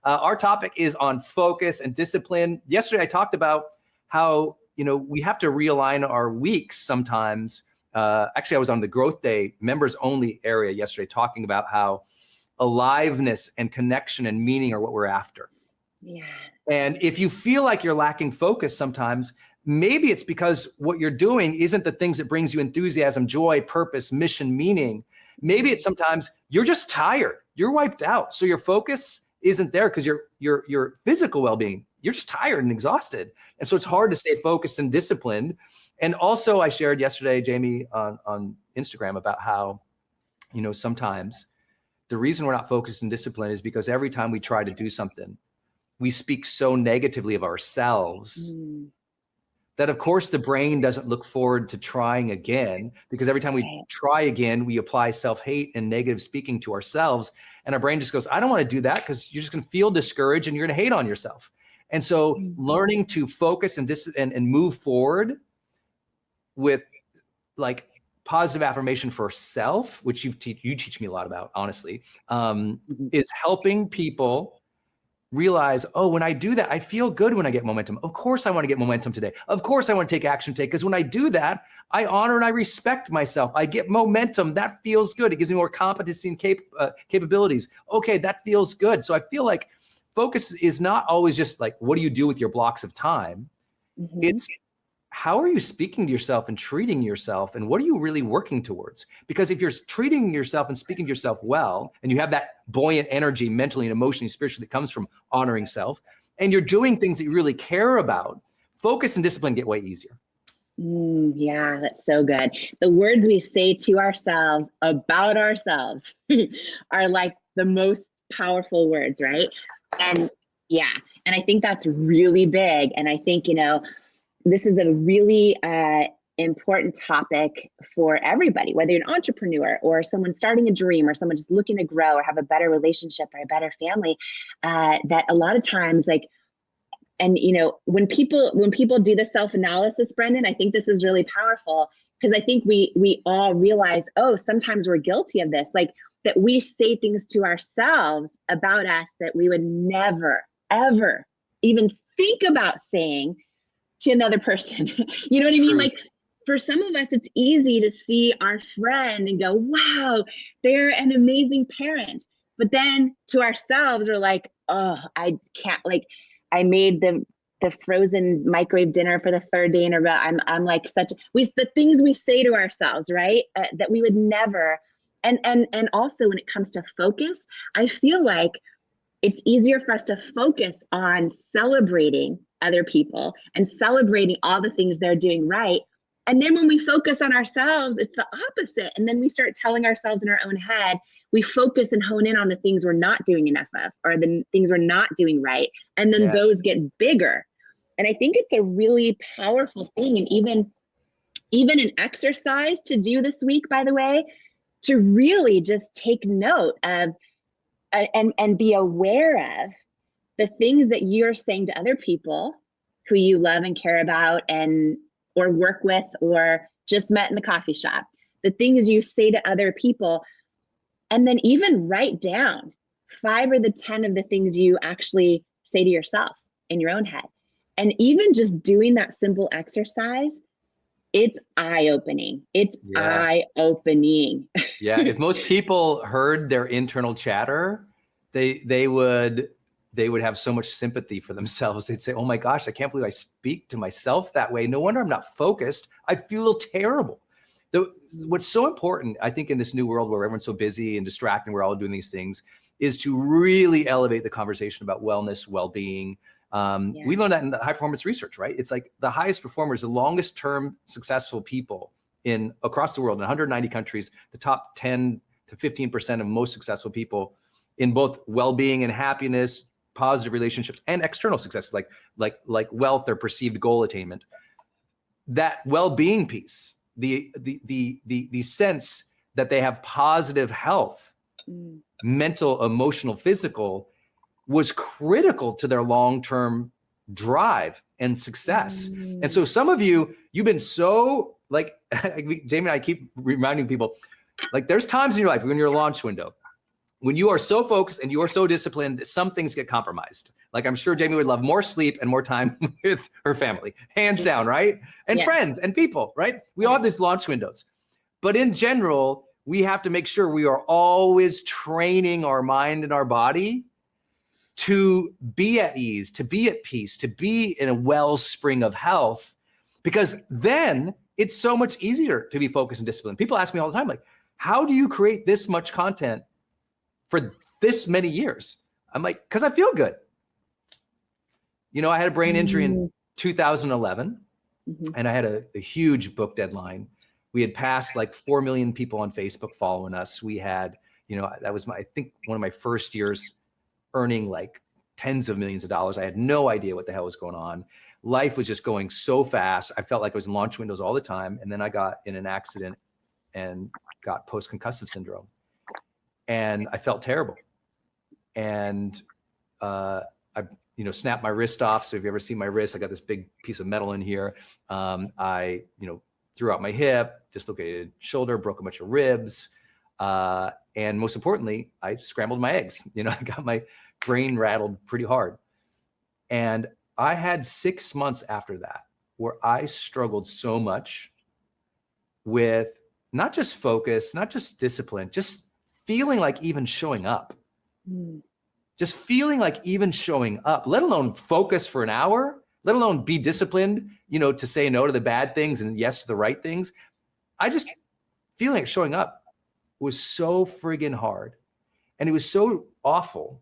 Our topic is on focus and discipline. Yesterday, I talked about how, we have to realign our weeks sometimes. Actually, I was on the Growth Day members only area yesterday talking about how aliveness and connection and meaning are what we're after. Yeah. And if you feel like you're lacking focus sometimes, maybe it's because what you're doing isn't the things that brings you enthusiasm, joy, purpose, mission, meaning. Maybe it's sometimes you're just tired, you're wiped out. So your focus isn't there because your physical well-being, you're just tired and exhausted. And so it's hard to stay focused and disciplined. And also I shared yesterday, Jamie, on Instagram about how, sometimes the reason we're not focused and disciplined is because every time we try to do something, we speak so negatively of ourselves that of course the brain doesn't look forward to trying again, because every time we try again, we apply self-hate and negative speaking to ourselves. And our brain just goes, I don't want to do that because you're just going to feel discouraged and you're going to hate on yourself. And so learning to focus and move forward with like positive affirmation for self, which you teach me a lot about, honestly, is helping people realize, oh, when I do that, I feel good when I get momentum. Of course I want to get momentum today. Of course I want to take action today, because when I do that, I honor and I respect myself. I get momentum. That feels good. It gives me more competency and capabilities. Okay, that feels good. So I feel like focus is not always just like, what do you do with your blocks of time? It's how are you speaking to yourself and treating yourself, and what are you really working towards? Because if you're treating yourself and speaking to yourself well, and you have that buoyant energy mentally and emotionally, spiritually, that comes from honoring self, and you're doing things that you really care about, focus and discipline get way easier. Yeah, that's so good. The words we say to ourselves about ourselves are like the most powerful words, right? And yeah, and I think that's really big. And I think, this is a really important topic for everybody, whether you're an entrepreneur or someone starting a dream or someone just looking to grow or have a better relationship or a better family, that a lot of times, like, and when people do the self-analysis, Brendan, I think this is really powerful, because I think we all realize, oh, sometimes we're guilty of this, like that we say things to ourselves about us that we would never, ever even think about saying to another person. You know what I mean? Like, for some of us, it's easy to see our friend and go, wow, they're an amazing parent. But then to ourselves, we're like, oh, I can't, like, I made the frozen microwave dinner for the third day in a row. I'm like the things we say to ourselves, right? That we would never. And also when it comes to focus, I feel like it's easier for us to focus on celebrating other people and celebrating all the things they're doing right. And then when we focus on ourselves, it's the opposite. And then we start telling ourselves in our own head, we focus and hone in on the things we're not doing enough of, or the things we're not doing right. And then those get bigger. And I think it's a really powerful thing. And even an exercise to do this week, by the way, to really just take note of and be aware of the things that you're saying to other people who you love and care about or work with or just met in the coffee shop, the things you say to other people, and then even write down 5 or 10 of the things you actually say to yourself in your own head. And even just doing that simple exercise, it's eye-opening. It's eye-opening. Yeah, if most people heard their internal chatter, they would have so much sympathy for themselves. They'd say, oh my gosh, I can't believe I speak to myself that way. No wonder I'm not focused. I feel terrible. What's so important, I think, in this new world where everyone's so busy and distracted, we're all doing these things, is to really elevate the conversation about wellness, well-being. We learned that in the high performance research, right? It's like the highest performers, the longest term successful people across the world, in 190 countries, the top 10 to 15% of most successful people in both well-being and happiness, positive relationships, and external success, like wealth or perceived goal attainment. That well-being piece, the sense that they have positive health, mental, emotional, physical, was critical to their long-term drive and success. And so some of you've been so, like, Jamie and I keep reminding people, like, there's times in your life when you're in your launch window, when you are so focused and you are so disciplined, some things get compromised. Like I'm sure Jamie would love more sleep and more time with her family, hands down, right? And friends and people, right? We all have these launch windows. But in general, we have to make sure we are always training our mind and our body to be at ease, to be at peace, to be in a wellspring of health, because then it's so much easier to be focused and disciplined. People ask me all the time, like, how do you create this much content for this many years? I'm like, because I feel good. You know, I had a brain injury in 2011, and I had a huge book deadline. We had passed like 4 million people on Facebook following us. We had, you know, that was I think one of my first years earning like tens of millions of dollars. I had no idea what the hell was going on. Life was just going so fast. I felt like I was in launch windows all the time. And then I got in an accident and got post-concussive syndrome. And I felt terrible. And I, you know, snapped my wrist off. So if you ever see my wrist, I got this big piece of metal in here. I, you know, threw out my hip, dislocated shoulder, broke a bunch of ribs. And most importantly, I scrambled my eggs. You know, I got my brain rattled pretty hard. And I had 6 months after that where I struggled so much with not just focus, not just discipline, just feeling like even showing up. Just feeling like even showing up, let alone focus for an hour, let alone be disciplined, you know, to say no to the bad things and yes to the right things. I just feeling like showing up was so friggin' hard. And it was so awful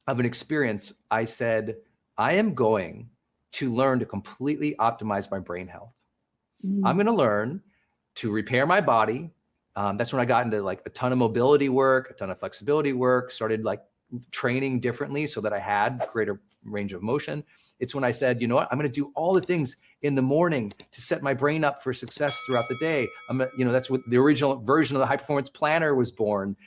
of an experience. I said, I am going to learn to completely optimize my brain health. I'm going to learn to repair my body. That's when I got into like a ton of mobility work, a ton of flexibility work, started like training differently so that I had greater range of motion. It's when I said, you know what, I'm going to do all the things in the morning to set my brain up for success throughout the day. You know, that's what the original version of the high performance planner was born.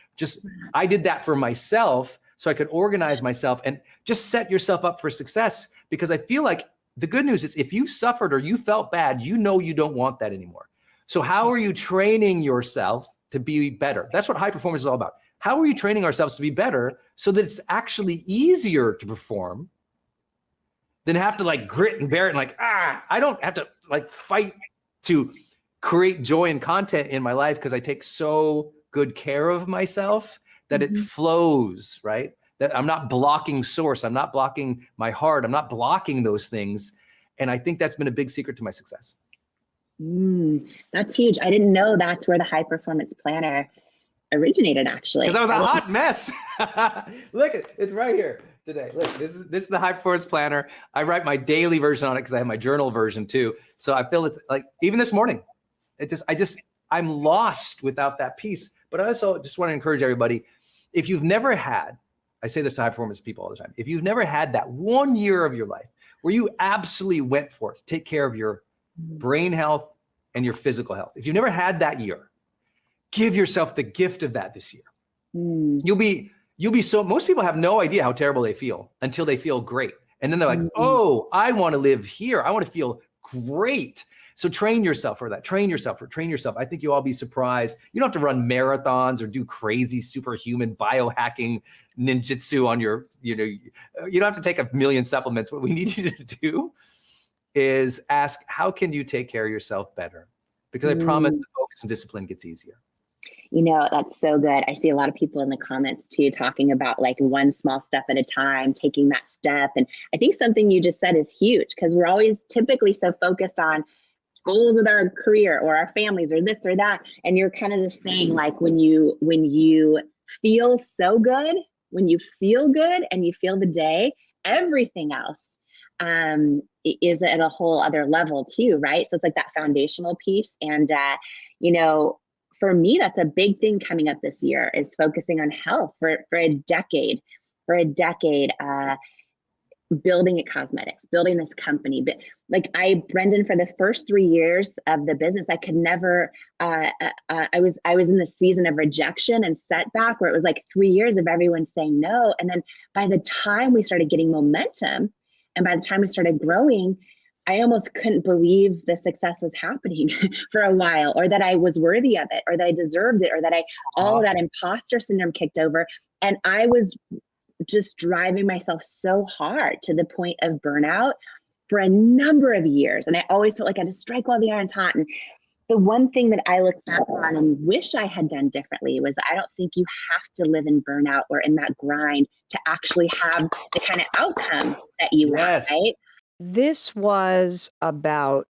I did that for myself so I could organize myself and just set yourself up for success. Because I feel like the good news is if you suffered or you felt bad, you know, you don't want that anymore. So how are you training yourself to be better? That's what high performance is all about. How are you training ourselves to be better so that it's actually easier to perform than have to like grit and bear it and like, I don't have to like fight to create joy and content in my life because I take so good care of myself that it flows, right? That I'm not blocking source. I'm not blocking my heart. I'm not blocking those things. And I think that's been a big secret to my success. That's huge. I didn't know that's where the high performance planner originated, actually. Because I was a hot mess. Look, it's right here today. Look, this is the high performance planner. I write my daily version on it because I have my journal version too. So I feel it's like, even this morning, I'm lost without that piece. But I also just want to encourage everybody, if you've never had, I say this to high performance people all the time, if you've never had that 1 year of your life where you absolutely went for it to take care of your brain health and your physical health, if you've never had that year, give yourself the gift of that this year. You'll be so, most people have no idea how terrible they feel until they feel great. And then they're like, oh, I want to live here. I want to feel great. So train yourself for that. Train yourself. I think you'll all be surprised. You don't have to run marathons or do crazy superhuman biohacking ninjutsu on your, you don't have to take 1 million supplements. What we need you to do is ask, how can you take care of yourself better? Because I promise the focus and discipline gets easier. You know, that's so good. I see a lot of people in the comments too, talking about like one small step at a time, taking that step. And I think something you just said is huge because we're always typically so focused on goals with our career or our families or this or that. And you're kind of just saying like, when you feel so good, when you feel good and you feel the day, everything else is at a whole other level too, right? So it's like that foundational piece. And, you know, for me, that's a big thing coming up this year is focusing on health for a decade, building at cosmetics, building this company. But like Brendan, for the first 3 years of the business, I could never, I was in the season of rejection and setback where it was like 3 years of everyone saying no. And then by the time we started getting momentum and by the time we started growing, I almost couldn't believe the success was happening for a while, or that I was worthy of it, or that I deserved it, or that all of that imposter syndrome kicked over. And I was just driving myself so hard to the point of burnout for a number of years. And I always felt like I had to strike while the iron's hot. And the one thing that I look back on and wish I had done differently was I don't think you have to live in burnout or in that grind to actually have the kind of outcome that you want, right? This was about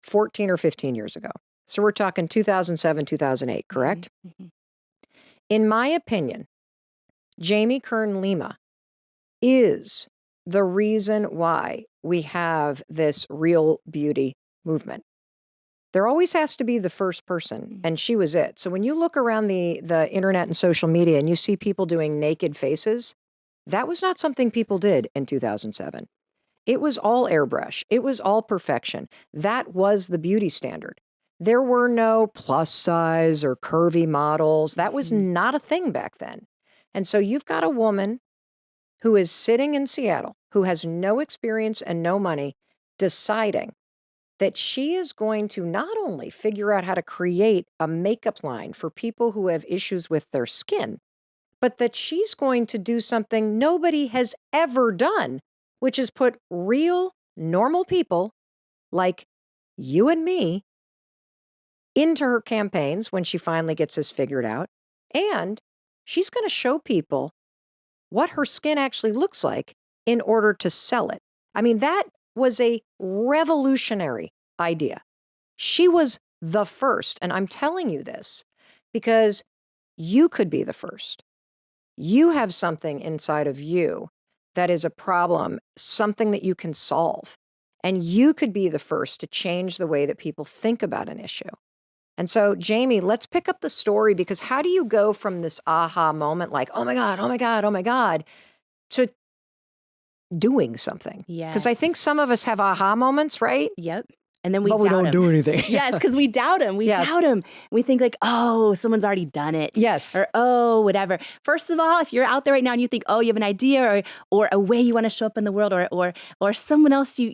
14 or 15 years ago. So we're talking 2007, 2008, correct? Mm-hmm. In my opinion, Jamie Kern Lima is the reason why we have this real beauty movement. There always has to be the first person, and she was it. So when you look around the internet and social media and you see people doing naked faces, that was not something people did in 2007. It was all airbrush. It was all perfection. That was the beauty standard. There were no plus size or curvy models. That was not a thing back then. And so you've got a woman who is sitting in Seattle, who has no experience and no money, deciding that she is going to not only figure out how to create a makeup line for people who have issues with their skin, but that she's going to do something nobody has ever done, which is put real, normal people like you and me into her campaigns when she finally gets this figured out. And she's going to show people what her skin actually looks like in order to sell it. I mean, that was a revolutionary idea. She was the first. And I'm telling you this because you could be the first. You have something inside of you that is a problem, something that you can solve. And you could be the first to change the way that people think about an issue. And so, Jamie, let's pick up the story, because how do you go from this aha moment, like, oh my God, oh my God, oh my God, to doing something? Yes. Because I think some of us have aha moments, right? Yep. And then we don't do anything. Yes, because we doubt him. We doubt him. We think like, oh, someone's already done it. Yes. Or, oh, whatever. First of all, if you're out there right now and you think, oh, you have an idea or a way you want to show up in the world, or someone else you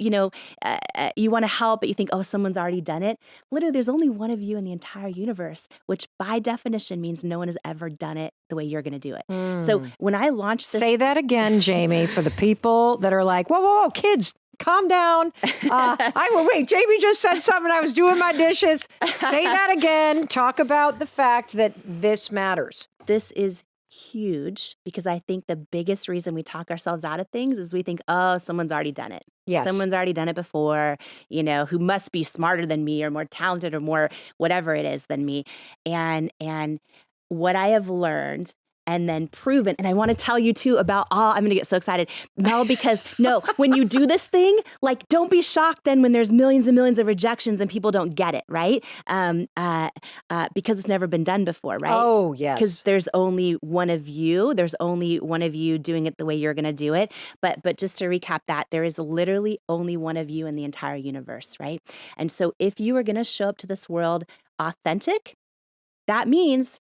want to help, but you think, oh, someone's already done it. Literally, there's only one of you in the entire universe, which by definition means no one has ever done it the way you're going to do it. So when I launched this... Say that again, Jamie, for the people that are like, whoa, whoa, whoa, kids, calm down. Wait, Jamie just said something. I was doing my dishes. Say that again. Talk about the fact that this matters. This is huge, because I think the biggest reason we talk ourselves out of things is we think, oh, someone's already done it. Yes. Someone's already done it before, who must be smarter than me or more talented or more whatever it is than me. And what I have learned and then proven. And I want to tell you too about I'm going to get so excited, Mel, because when you do this thing, like, don't be shocked then when there's millions and millions of rejections and people don't get it, right? Because it's never been done before, right? Oh, yes. Because there's only one of you. There's only one of you doing it the way you're going to do it. But just to recap that, there is literally only one of you in the entire universe, right? And so if you are going to show up to this world authentic, that means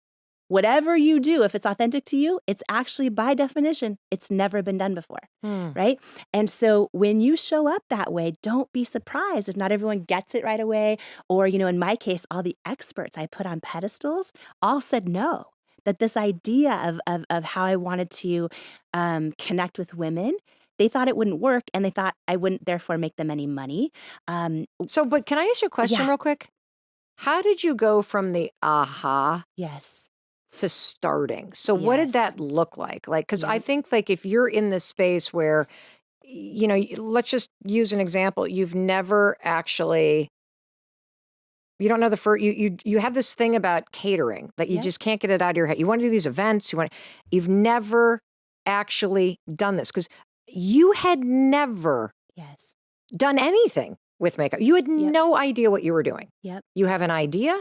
whatever you do, if it's authentic to you, it's actually, by definition, it's never been done before, right? And so when you show up that way, don't be surprised if not everyone gets it right away. Or, in my case, all the experts I put on pedestals all said no, that this idea of how I wanted to connect with women, they thought it wouldn't work, and they thought I wouldn't therefore make them any money. But can I ask you a question real quick? How did you go from the aha Yes. to starting? So what did that look like? Like, because I think, like, if you're in this space where, let's just use an example. You've never actually, you don't know the first, you have this thing about catering that you just can't get it out of your head. You want to do these events, you've never actually done this, because you had never done anything with makeup. You had no idea what you were doing. Yep. You have an idea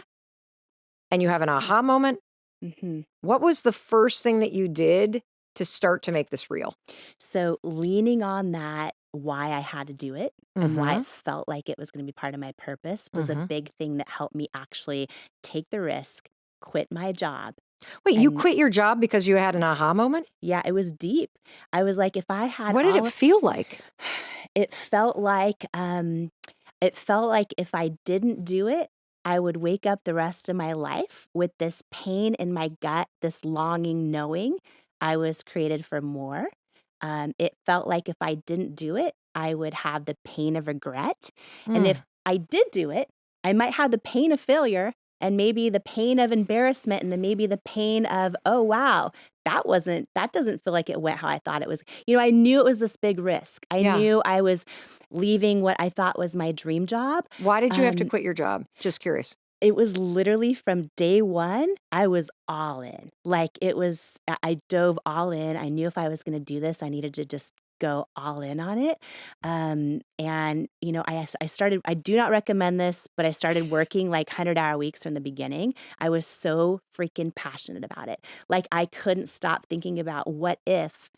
and you have an aha moment. Mm-hmm. What was the first thing that you did to start to make this real? So leaning on that, why I had to do it and why it felt like it was going to be part of my purpose was a big thing that helped me actually take the risk, quit my job. Wait, you quit your job because you had an aha moment? Yeah, it was deep. I was like, if I had What did it feel like? It felt like if I didn't do it, I would wake up the rest of my life with this pain in my gut, this longing knowing I was created for more. It felt like if I didn't do it, I would have the pain of regret. And if Mm, I did do it, I might have the pain of failure and maybe the pain of embarrassment and then maybe the pain of, oh, wow, that doesn't feel like it went how I thought it was. I knew it was this big risk. I yeah. knew I was leaving what I thought was my dream job. Why did you have to Um, quit your job? Just curious. it was literally from day one, I was all in. Like it was, I dove all in. I knew if I was going to do this, I needed to just go all in on it. And I started, I do not recommend this, but I started working like 100-hour weeks from the beginning. I was so freaking passionate about it. Like I couldn't stop thinking about what if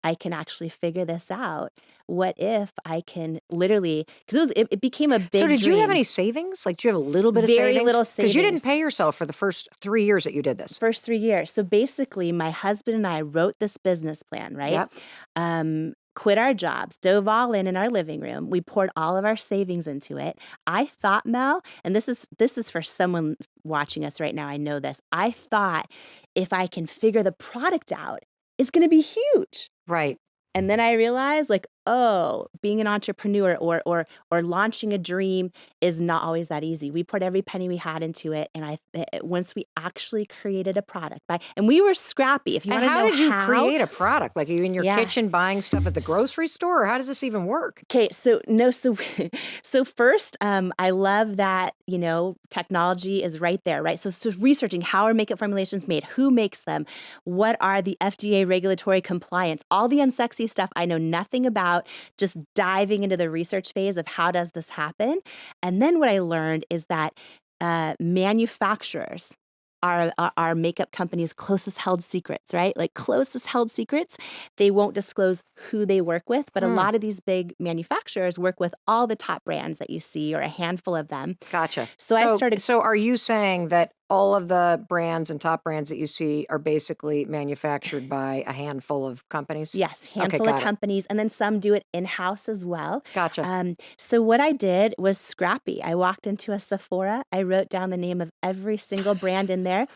I can actually figure this out? What if I can literally, because it became a So big did you have dream. any savings? Like, do you have a little bit of Very savings? little Because you didn't savings. pay yourself for the first 3 years that you did this. First 3 years. So basically, my husband and I wrote this business plan, right? Yep. Quit our jobs, dove all in our living room. We poured all of our savings into it. I thought, Mel, and this is for someone watching us right now. I know this. I thought if I can figure the product out, it's going to be huge. Right. And then I realized, like, oh, being an entrepreneur or launching a dream is not always that easy. We put every penny we had into it, and once we actually created a product, and we were scrappy. If you And want to how know did you how, create a product? Like, are you in your yeah. kitchen buying stuff at the grocery store, or how does this even work? Okay, so no, so first, I love that technology is right there, right? So researching how are makeup formulations made, who makes them, what are the FDA regulatory compliance, all the unsexy stuff I know nothing about. Just diving into the research phase of how does this happen, and then what I learned is that manufacturers are makeup companies' closest held secrets, right? Like closest held secrets. They won't disclose who they work with, but a Hmm. lot of these big manufacturers work with all the top brands that you see or a handful of them. Gotcha. So I started, So are you saying that all of the brands and top brands that you see are basically manufactured by a handful of companies? yes, Okay, handful of got it. companies, and then some do it in-house as well. Gotcha. So what I did was scrappy. I walked into a Sephora. I wrote down the name of every single brand in there,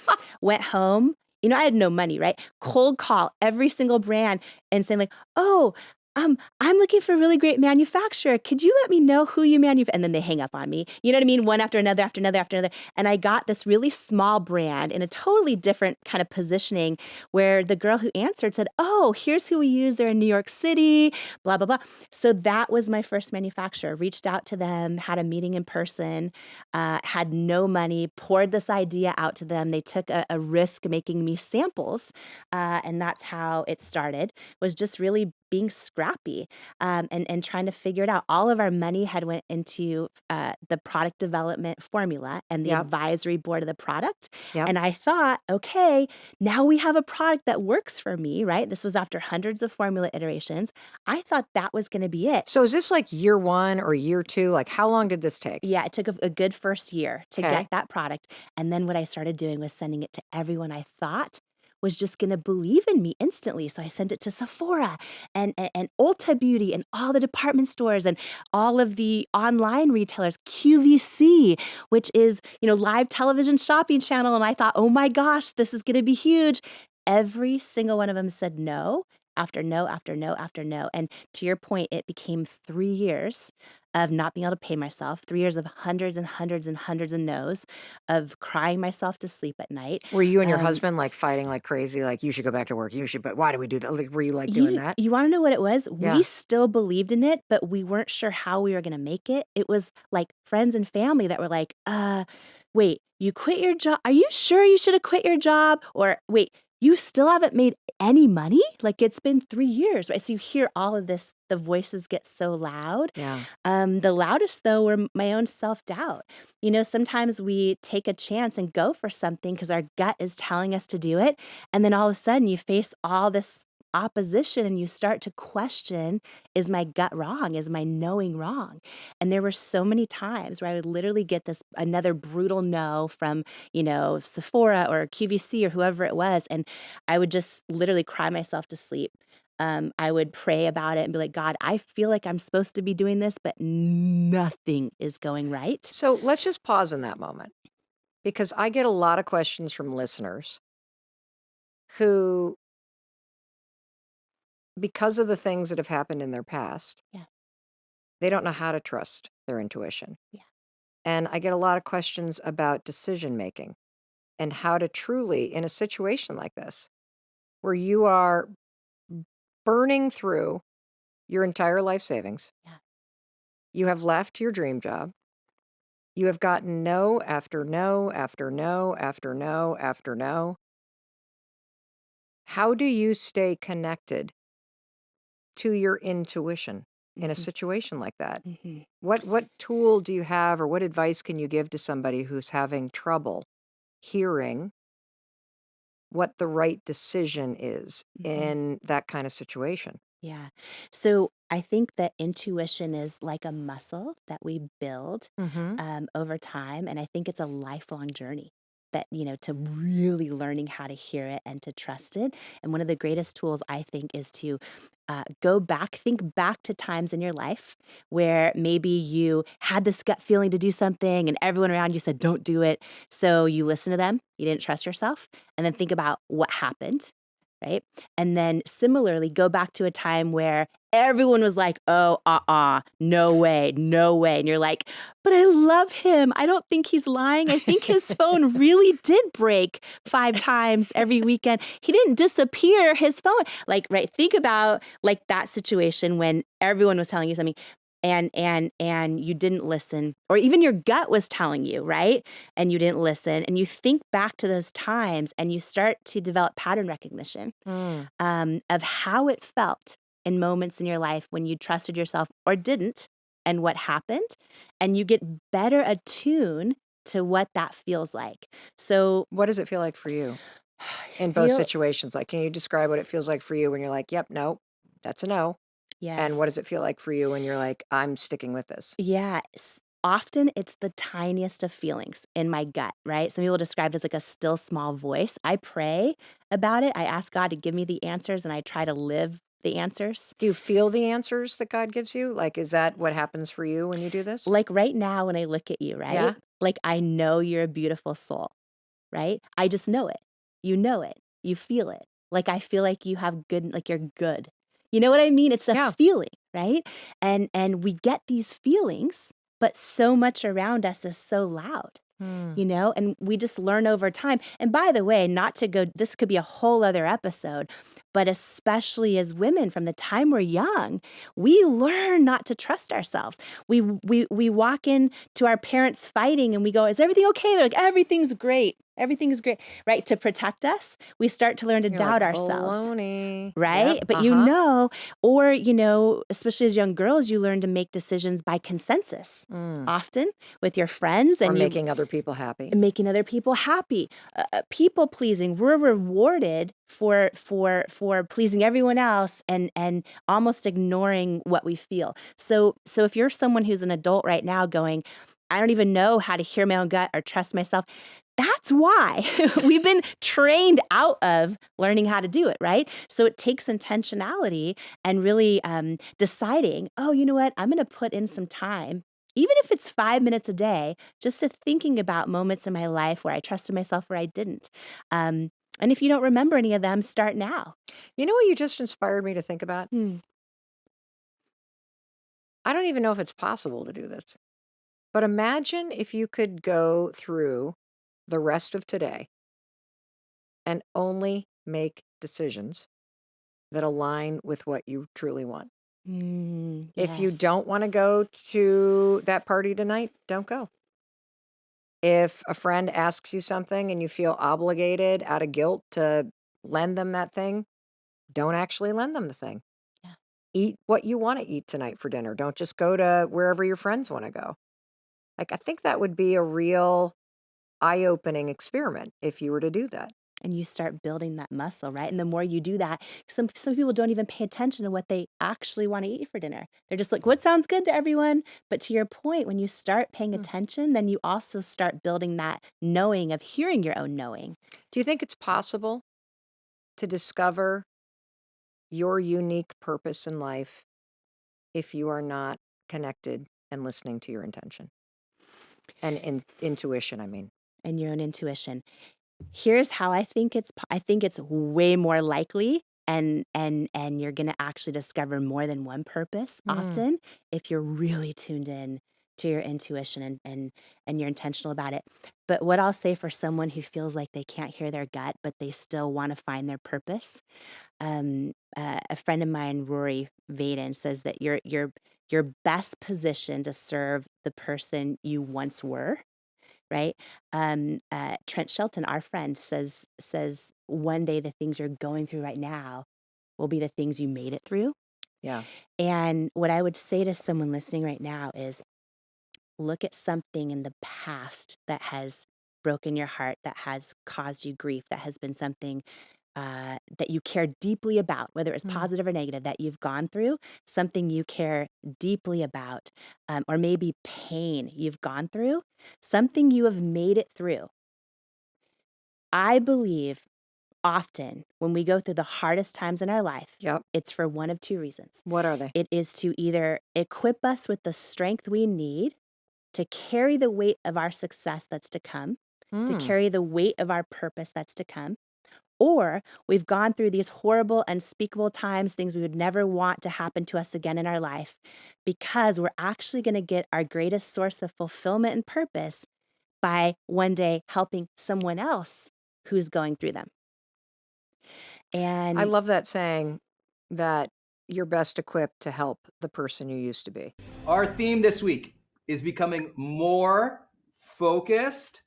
went home. I had no money, right? Cold call every single brand and saying like, "Oh, I'm looking for a really great manufacturer. Could you let me know who you manufacture?" And then they hang up on me. You know what I mean? One after another, after another, after another. And I got this really small brand in a totally different kind of positioning where the girl who answered said, "Oh, here's who we use. They're in New York City, blah, blah, blah." So that was my first manufacturer. Reached out to them, had a meeting in person, had no money, poured this idea out to them. They took a risk making me samples. And that's how it started, was just really being scrappy, and trying to figure it out. All of our money had went into the product development formula and the Yep. advisory board of the product. Yep. And I thought, okay, now we have a product that works for me, right? This was after hundreds of formula iterations. I thought that was going to be it. So is this like year 1 or year 2? Like, how long did this take? Yeah, it took a good first year to Okay. get that product. And then what I started doing was sending it to everyone I thought was just going to believe in me instantly. So I sent it to Sephora and Ulta Beauty and all the department stores and all of the online retailers, QVC, which is, live television shopping channel. And I thought, oh my gosh, this is going to be huge. Every single one of them said no after no after no after no. And to your point, it became 3 years of not being able to pay myself, 3 years of hundreds and hundreds and hundreds of no's, of crying myself to sleep at night. Were you and your Um, husband like fighting like crazy? Like, you should go back to work. You should, but why do we do that? Like, were you like doing you that? you want to know what it was? Yeah. We still believed in it, but we weren't sure how we were going to make it. It was like friends and family that were like, wait, you quit your job? Are you sure you should have quit your job? Or wait, you still haven't made any money? Like it's been 3 years, right? So you hear all of this, the voices get so loud. Yeah. The loudest though were my own self-doubt. Sometimes we take a chance and go for something because our gut is telling us to do it. And then all of a sudden you face all this opposition and you start to question, is my gut wrong? Is my knowing wrong? And there were so many times where I would literally get this another brutal no from, Sephora or QVC or whoever it was. And I would just literally cry myself to sleep. I would pray about it and be like, God, I feel like I'm supposed to be doing this, but nothing is going right. So let's just pause in that moment because I get a lot of questions from listeners who, because of the things that have happened in their past, Yeah. they don't know how to trust their intuition. Yeah. And I get a lot of questions about decision making and how to truly, in a situation like this, where you are burning through your entire life savings, Yeah. you have left your dream job, you have gotten no after no after no after no after no. How do you stay connected to your intuition in a Mhm. situation like that? Mhm. What tool do you have or what advice can you give to somebody who's having trouble hearing what the right decision is Mhm. in that kind of situation? Yeah. So I think that intuition is like a muscle that we build Mm-hmm. over time. And I think it's a lifelong journey that, to really learning how to hear it and to trust it. And one of the greatest tools I think is to think back to times in your life where maybe you had this gut feeling to do something and everyone around you said, don't do it. So you listen to them, you didn't trust yourself, and then think about what happened. Right. And then similarly, go back to a time where everyone was like, oh, no way, no way. And you're like, but I love him. I don't think he's lying. I think his phone really did break 5 times every weekend. He didn't disappear his phone. Like, right. Think about like that situation when everyone was telling you something and you didn't listen, or even your gut was telling you, right? And you didn't listen. And you think back to those times and you start to develop pattern recognition Mm. of how it felt in moments in your life when you trusted yourself or didn't, and what happened. And you get better attuned to what that feels like. So, What does it feel like for you I in both feel, situations? Like, can you describe what it feels like for you when you're like, yep, no, that's a no? And what yes. does it feel like for you when you're like, I'm sticking with this? Yeah. Often it's the tiniest of feelings in my gut, right? Some people describe it as like a still small voice. I pray about it. I ask God to give me the answers and I try to live the answers. Do you feel the answers that God gives you? Like, is that what happens for you when you do this? Like right now, when I look at you, right? Yeah. Like I know you're a beautiful soul, right? I just know it. You know it. You feel it. Like I feel like you have good, like you're good. You know what I mean? It's a Yeah. feeling, right? And we get these feelings, but so much around us is so loud. Hmm. And we just learn over time. And by the way, not to go, this could be a whole other episode, but especially as women from the time we're young, we learn not to trust ourselves. We walk in to our parents fighting and we go, is everything okay? They're like, everything's great. Everything is great, right? To protect us, we start to learn to You're like, doubt ourselves. baloney. Right? Yep. But or, especially as young girls, you learn to make decisions by consensus, Mm. often with your friends, Or and making other people happy. making other people happy. People pleasing. We're rewarded for pleasing everyone else and almost ignoring what we feel. So if you're someone who's an adult right now going, I don't even know how to hear my own gut or trust myself. That's why we've been trained out of learning how to do it, right? So it takes intentionality and really deciding, oh, you know what? I'm going to put in some time, even if it's 5 minutes a day, just to thinking about moments in my life where I trusted myself, where I didn't. And if you don't remember any of them, start now. You know what you just inspired me to think about? Hmm. I don't even know if it's possible to do this, but imagine if you could go through the rest of today and only make decisions that align with what you truly want. If you Yes. don't want to go to that party tonight, don't go. If a friend asks you something and you feel obligated out of guilt to lend them that thing, don't actually lend them the thing. Yeah. Eat what you want to eat tonight for dinner. Don't just go to wherever your friends want to go. Like, I think that would be a real eye-opening experiment if you were to do that. And you start building that muscle, right? And the more you do that, some people don't even pay attention to what they actually want to eat for dinner. They're just like, what sounds good to everyone? But to your point, when you start paying Hmm. attention, then you also start building that knowing of hearing your own knowing. Do you think it's possible to discover your unique purpose in life if you are not connected and listening to your intention and intuition, I mean. And your own intuition. Here's how I think I think it's way more likely, and you're gonna actually discover more than one purpose often if you're really tuned in to your intuition and you're intentional about it. But what I'll say for someone who feels like they can't hear their gut, but they still want to find their purpose, a friend of mine, Rory Vaden, says that you're best positioned to serve the person you once were, right? Trent Shelton, our friend, says one day the things you're going through right now will be the things you made it through. Yeah. And what I would say to someone listening right now is look at something in the past that has broken your heart, that has caused you grief, that has been something that you care deeply about, whether it's positive or negative, that you've gone through, something you care deeply about, or maybe pain you've gone through, something you have made it through. I believe often when we go through the hardest times in our life, Yep. it's for one of two reasons. What are they? It is to either equip us with the strength we need to carry the weight of our success that's to come, to carry the weight of our purpose that's to come, or we've gone through these horrible, unspeakable times, things we would never want to happen to us again in our life, because we're actually going to get our greatest source of fulfillment and purpose by one day helping someone else who's going through them. And I love that saying that you're best equipped to help the person you used to be. Our theme this week is becoming more focused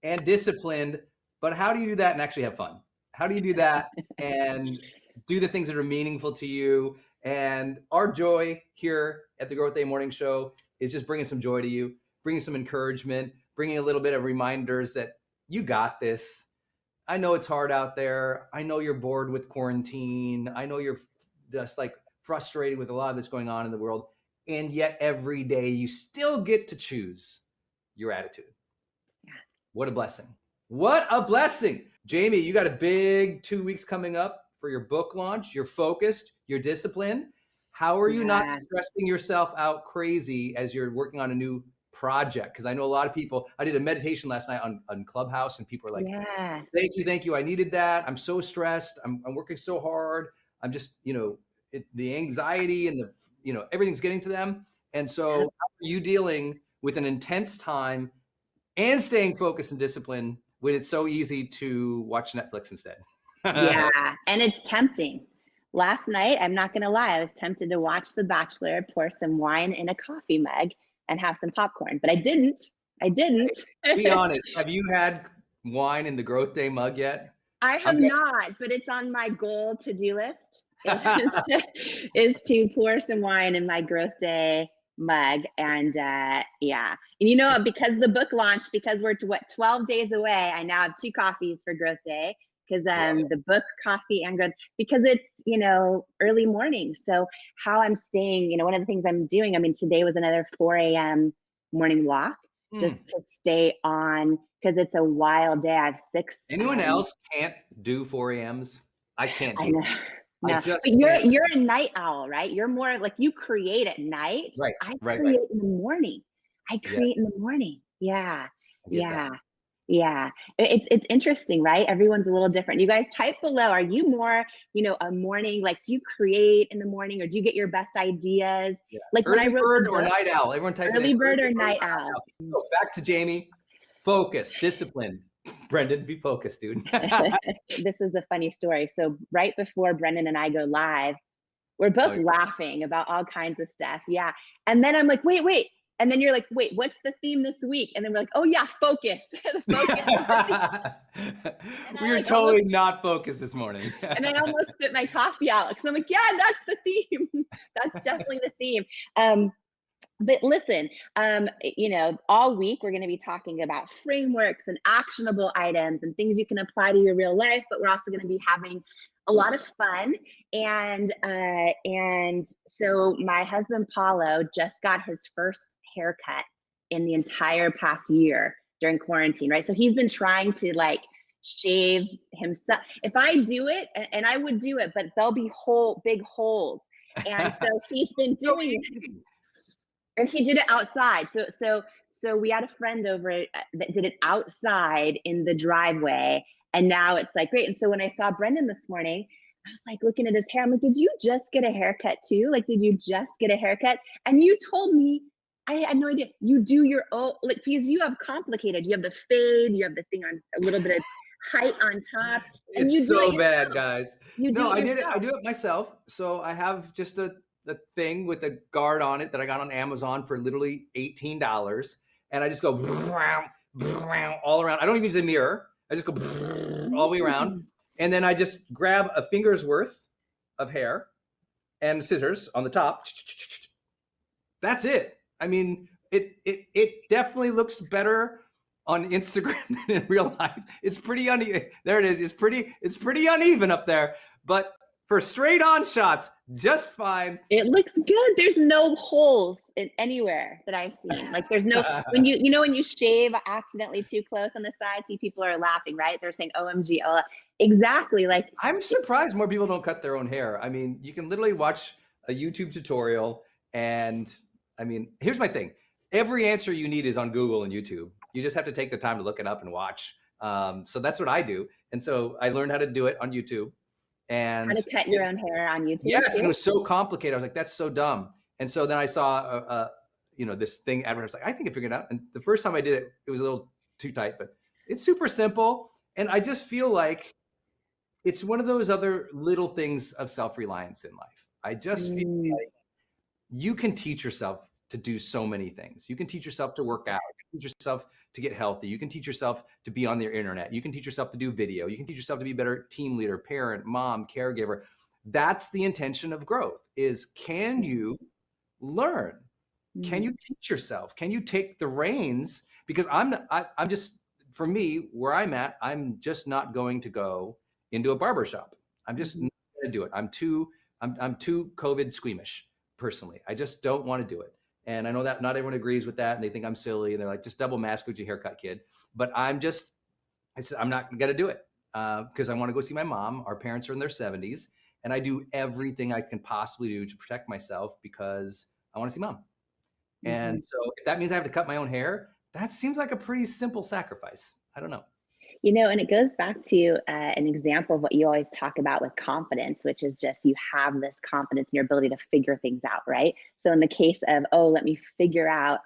and disciplined. But how do you do that and actually have fun? How do you do that and do the things that are meaningful to you? And our joy here at the Growth Day Morning Show is just bringing some joy to you, bringing some encouragement, bringing a little bit of reminders that you got this. I know it's hard out there. I know you're bored with quarantine. I know you're just like frustrated with a lot of that's going on in the world. And yet every day you still get to choose your attitude. Yeah. What a blessing. What a blessing. Jamie, you got a big 2 weeks coming up for your book launch. You're focused, you're disciplined. How are you not stressing yourself out crazy as you're working on a new project? Because I know a lot of people, I did a meditation last night on Clubhouse and people are like, thank you. I needed that. I'm so stressed. I'm working so hard. I'm just, the anxiety and everything's getting to them. And so how are you dealing with an intense time and staying focused and disciplined when it's so easy to watch Netflix instead? Yeah, and it's tempting. Last night, I'm not going to lie, I was tempted to watch The Bachelor, pour some wine in a coffee mug, and have some popcorn, but I didn't. Be honest. Have you had wine in the Growth Day mug yet? I have not, but it's on my goal to-do list is to pour some wine in my Growth Day mug. And yeah, and because the book launched, because we're 12 days away, I now have 2 coffees for Growth Day, because the book, coffee, and growth, because it's early morning. So how I'm staying, one of the things I'm doing, today was another 4 a.m. morning walk, just to stay on, because it's a wild day. I have 6. Anyone else can't do 4 a.m.s? I can't do I know. it. No, but you're a night owl, right? You're more like, you create at night. Right. I create in the morning. Yeah. Yeah. It's interesting, right? Everyone's a little different. You guys type below. Are you more, a morning, like, do you create in the morning, or do you get your best ideas? Yeah. Like early when I wrote bird or night owl? Everyone type early bird or night owl. So back to Jamie. Focus, discipline. Brendan, be focused, dude. This is a funny story. So right before Brendan and I go live, we're both laughing about all kinds of stuff. Yeah. And then I'm like, wait. And then you're like, wait, what's the theme this week? And then we're like, oh yeah, focus. We are totally not focused this morning. And I almost spit my coffee out, because I'm like, yeah, that's the theme. That's definitely the theme. But listen, all week we're going to be talking about frameworks and actionable items and things you can apply to your real life, but we're also going to be having a lot of fun. And so my husband, Paulo, just got his first haircut in the entire past year during quarantine, right? So he's been trying to shave himself. If I do it, and I would do it, but there'll be big holes. And so he's been So doing it, easy. and he did it outside. So we had a friend over that did it outside in the driveway, and now it's like great. And so when I saw Brendan this morning, I was like looking at his hair. I'm like, did you just get a haircut too? Like, did you just get a haircut? And you told me, I had no idea. You do your own, like, because you have complicated. You have the fade, you have the thing on a little bit of height on top, and you It's do so it bad, yourself. guys. You do No, it I did it. yourself. I do it myself. So I have just a thing with a guard on it that I got on Amazon for literally $18, and I just go all around. I don't even use a mirror. I just go all the way around, and then I just grab a finger's worth of hair and scissors on the top. That's it. I mean, it definitely looks better on Instagram than in real life. It's pretty uneven. There it is. It's pretty uneven up there. But for straight on shots, just fine. It looks good. There's no holes anywhere that I've seen. Like there's no, when when you shave accidentally too close on the side, see people are laughing, right? They're saying, OMG, oh, exactly. Like I'm surprised more people don't cut their own hair. I mean, you can literally watch a YouTube tutorial, and I mean, here's my thing. Every answer you need is on Google and YouTube. You just have to take the time to look it up and watch. So that's what I do. And so I learned how to do it on YouTube. And how to cut your own hair on YouTube. yes, too? it was so complicated. I was like, that's so dumb. And so then I saw, this thing advertised. Like, I think I figured it out. And the first time I did it, it was a little too tight, but it's super simple. And I just feel like it's one of those other little things of self-reliance in life. I just feel like you can teach yourself to do so many things. You can teach yourself to work out. You can teach yourself to get healthy. You can teach yourself to be on the internet. You can teach yourself to do video. You can teach yourself to be a better team leader, parent, mom, caregiver. That's the intention of growth is, can you learn? Can you teach yourself? Can you take the reins? Because I'm just, for me, where I'm at, I'm just not going to go into a barbershop. I'm just not going to do it. I'm too COVID squeamish personally. I just don't want to do it. And I know that not everyone agrees with that, and they think I'm silly, and they're like, just double mask with your haircut, kid. But I said, I'm not going to do it because I want to go see my mom. Our parents are in their 70s, and I do everything I can possibly do to protect myself because I want to see mom. And so if that means I have to cut my own hair, that seems like a pretty simple sacrifice. I don't know. And it goes back to an example of what you always talk about with confidence, which is just you have this confidence in your ability to figure things out, right? So in the case of, let me figure out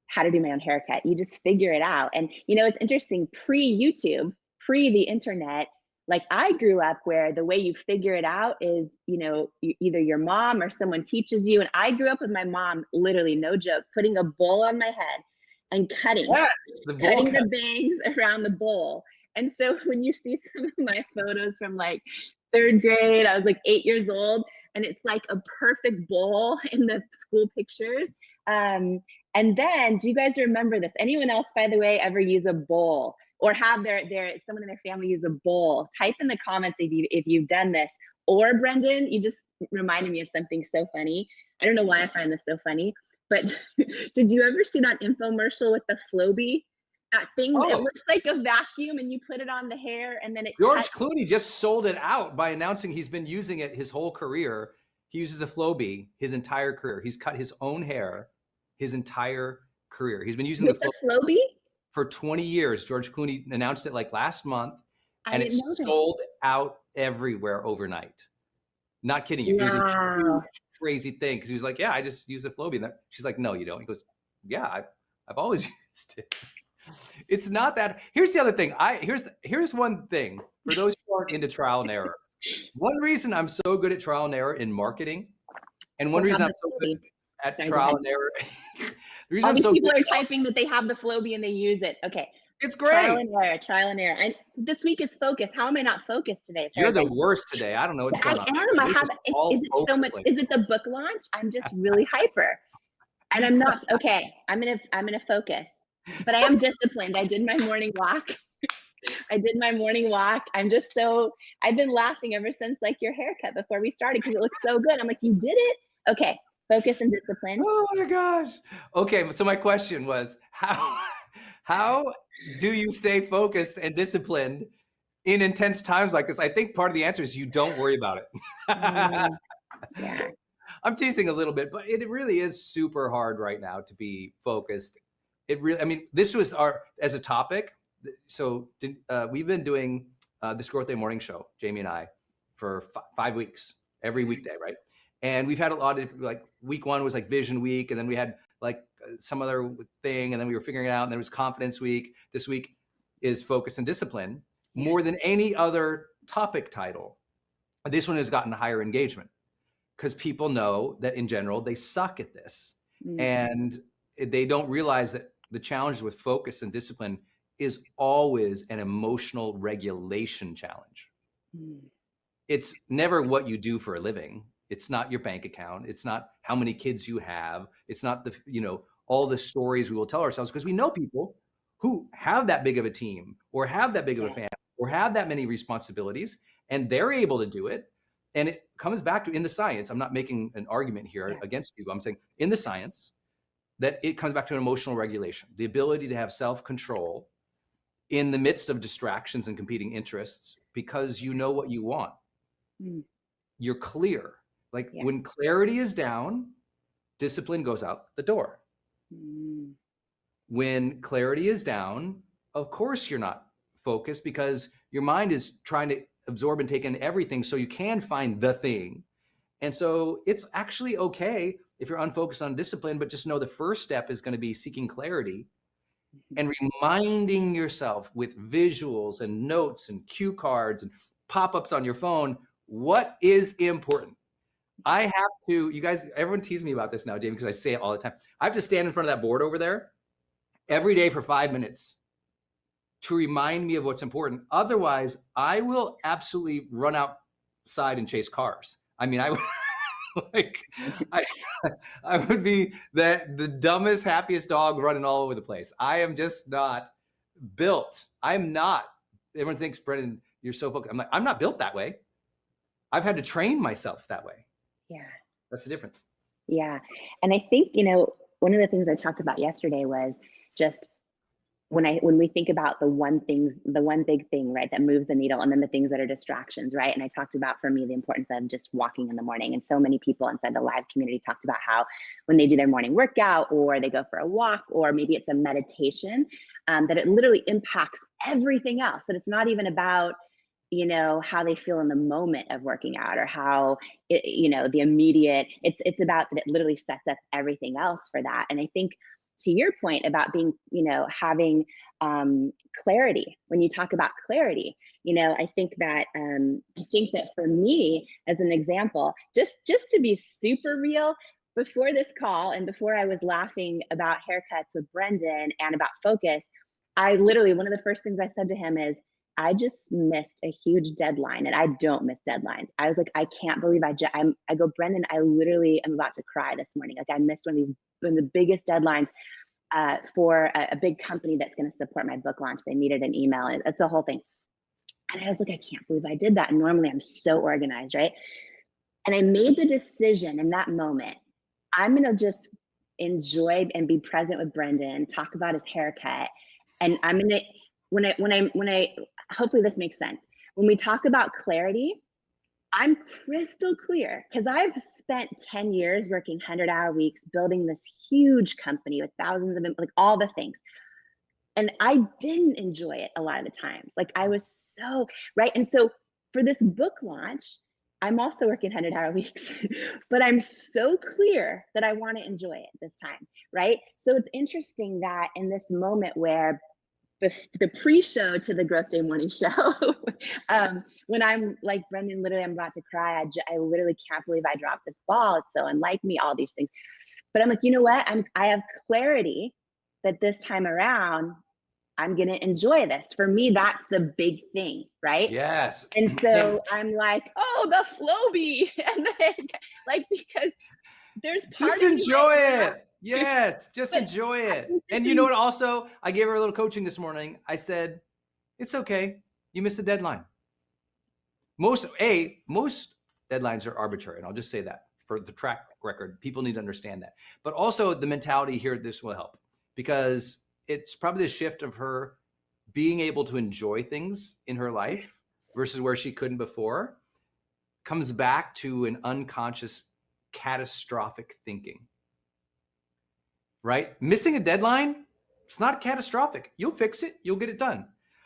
how to do my own haircut, you just figure it out. And, it's interesting, pre-YouTube, pre the internet, like I grew up where the way you figure it out is, either your mom or someone teaches you. And I grew up with my mom, literally, no joke, putting a bowl on my head and cutting the bangs around the bowl. And so when you see some of my photos from like 3rd grade, I was like 8 years old, and it's like a perfect bowl in the school pictures. And then, do you guys remember this? Anyone else, by the way, ever use a bowl or have someone in their family use a bowl? Type in the comments if you've done this. Or Brendan, you just reminded me of something so funny. I don't know why I find this so funny, but did you ever see that infomercial with the Flowbee? That thing that looks like a vacuum, and you put it on the hair, and then it George Clooney just sold it out by announcing he's been using it his whole career. He uses a Flowbee his entire career. He's cut his own hair his entire career. He's been using the Flowbee for 20 years. George Clooney announced it like last month, and it's sold out everywhere overnight. Not kidding you. It was a huge, crazy thing because he was like, "Yeah, I just use the Flowbee." And she's like, "No, you don't." He goes, "Yeah, I've always used it." It's not that. Here's the other thing. Here's one thing for those who aren't into trial and error. One reason I'm so good at trial and error in marketing, and one reason I'm so good at trial and error. The reason all these people are typing that they have the Flowbee and they use it. Okay, it's great. Trial and error. And this week is focus. How am I not focused today? You're the worst today. I don't know what's going on. I am. Is it so much? Is it the book launch? I'm just really hyper, and I'm not. Okay, I'm gonna focus. But I am disciplined. I did my morning walk. I've been laughing ever since like your haircut before we started because it looks so good. I'm like, you did it? Okay, focus and discipline. Oh my gosh. Okay, so my question was, how do you stay focused and disciplined in intense times like this, I think part of the answer is you don't worry about it. Yeah. I'm teasing a little bit, but it really is super hard right now to be focused. It really, I mean, this was as a topic. So we've been doing this Growth Day morning show, Jamie and I, for 5 weeks, every weekday, right? And we've had a lot of, like, week 1 was like vision week. And then we had like some other thing. And then we were figuring it out. And then it was confidence week. This week is focus and discipline. More than any other topic title, this one has gotten higher engagement because people know that in general, they suck at this. And they don't realize that the challenge with focus and discipline is always an emotional regulation challenge. It's never what you do for a living. It's not your bank account. It's not how many kids you have. It's not the, all the stories we will tell ourselves, because we know people who have that big of a team or have that big of a family or have that many responsibilities, and they're able to do it. And it comes back to, in the science, I'm not making an argument here against people. I'm saying in the science that it comes back to an emotional regulation, the ability to have self-control in the midst of distractions and competing interests, because you know what you want. You're clear. Like when clarity is down, discipline goes out the door. When clarity is down, of course you're not focused, because your mind is trying to absorb and take in everything so you can find the thing. And so it's actually okay if you're unfocused on discipline, but just know the first step is going to be seeking clarity and reminding yourself with visuals and notes and cue cards and pop-ups on your phone what is important. I have to, you guys, everyone teases me about this now, Jamie, because I say it all the time. I have to stand in front of that board over there every day for 5 minutes to remind me of what's important. Otherwise, I will absolutely run outside and chase cars. I mean, I would I would be the dumbest, happiest dog running all over the place. I am just not built. I'm not. Everyone thinks, Brendan, you're so focused. I'm like, I'm not built that way. I've had to train myself that way. Yeah. That's the difference. Yeah. And I think, one of the things I talked about yesterday was just when we think about the one big thing, right, that moves the needle, and then the things that are distractions, right? And I talked about, for me, the importance of just walking in the morning. And so many people inside the live community talked about how when they do their morning workout, or they go for a walk, or maybe it's a meditation, that it literally impacts everything else. That it's not even about, how they feel in the moment of working out, or how the immediate, it's about that it literally sets up everything else for that. And I think, to your point about being, having clarity, when you talk about clarity, I think that for me, as an example, just to be super real, before this call and before I was laughing about haircuts with Brendan and about focus, I literally, one of the first things I said to him is, I just missed a huge deadline, and I don't miss deadlines. I was like, I can't believe I go, Brendan, I literally am about to cry this morning. Like, I missed one of the biggest deadlines for a big company that's going to support my book launch. They needed an email, and it's a whole thing. And I was like, I can't believe I did that. And normally I'm so organized, right? And I made the decision in that moment, I'm going to just enjoy and be present with Brendan, talk about his haircut. And I'm going to, when I, hopefully this makes sense. When we talk about clarity, I'm crystal clear, because I've spent 10 years working 100-hour weeks, building this huge company with thousands of, like, all the things. And I didn't enjoy it a lot of the times. Like, I was so, right? And so for this book launch, I'm also working 100-hour weeks, but I'm so clear that I want to enjoy it this time, right? So it's interesting that in this moment where the pre-show to the Growth Day morning show, when I'm like, Brendan, literally, I'm about to cry. I literally can't believe I dropped this ball. It's so unlike me, all these things. But I'm like, you know what? I have clarity that this time around, I'm going to enjoy this. For me, that's the big thing, right? Yes. And so I'm like, oh, the Flowbee. And then, like, because there's part just of enjoy right it. Yes, just But enjoy it. And you know what? Also, I gave her a little coaching this morning. I said, it's okay. You missed the deadline. Most deadlines are arbitrary. And I'll just say that for the track record, people need to understand that. But also the mentality here, this will help, because it's probably the shift of her being able to enjoy things in her life versus where she couldn't before comes back to an unconscious catastrophic thinking, right? Missing a deadline, it's not catastrophic. You'll fix it. You'll get it done.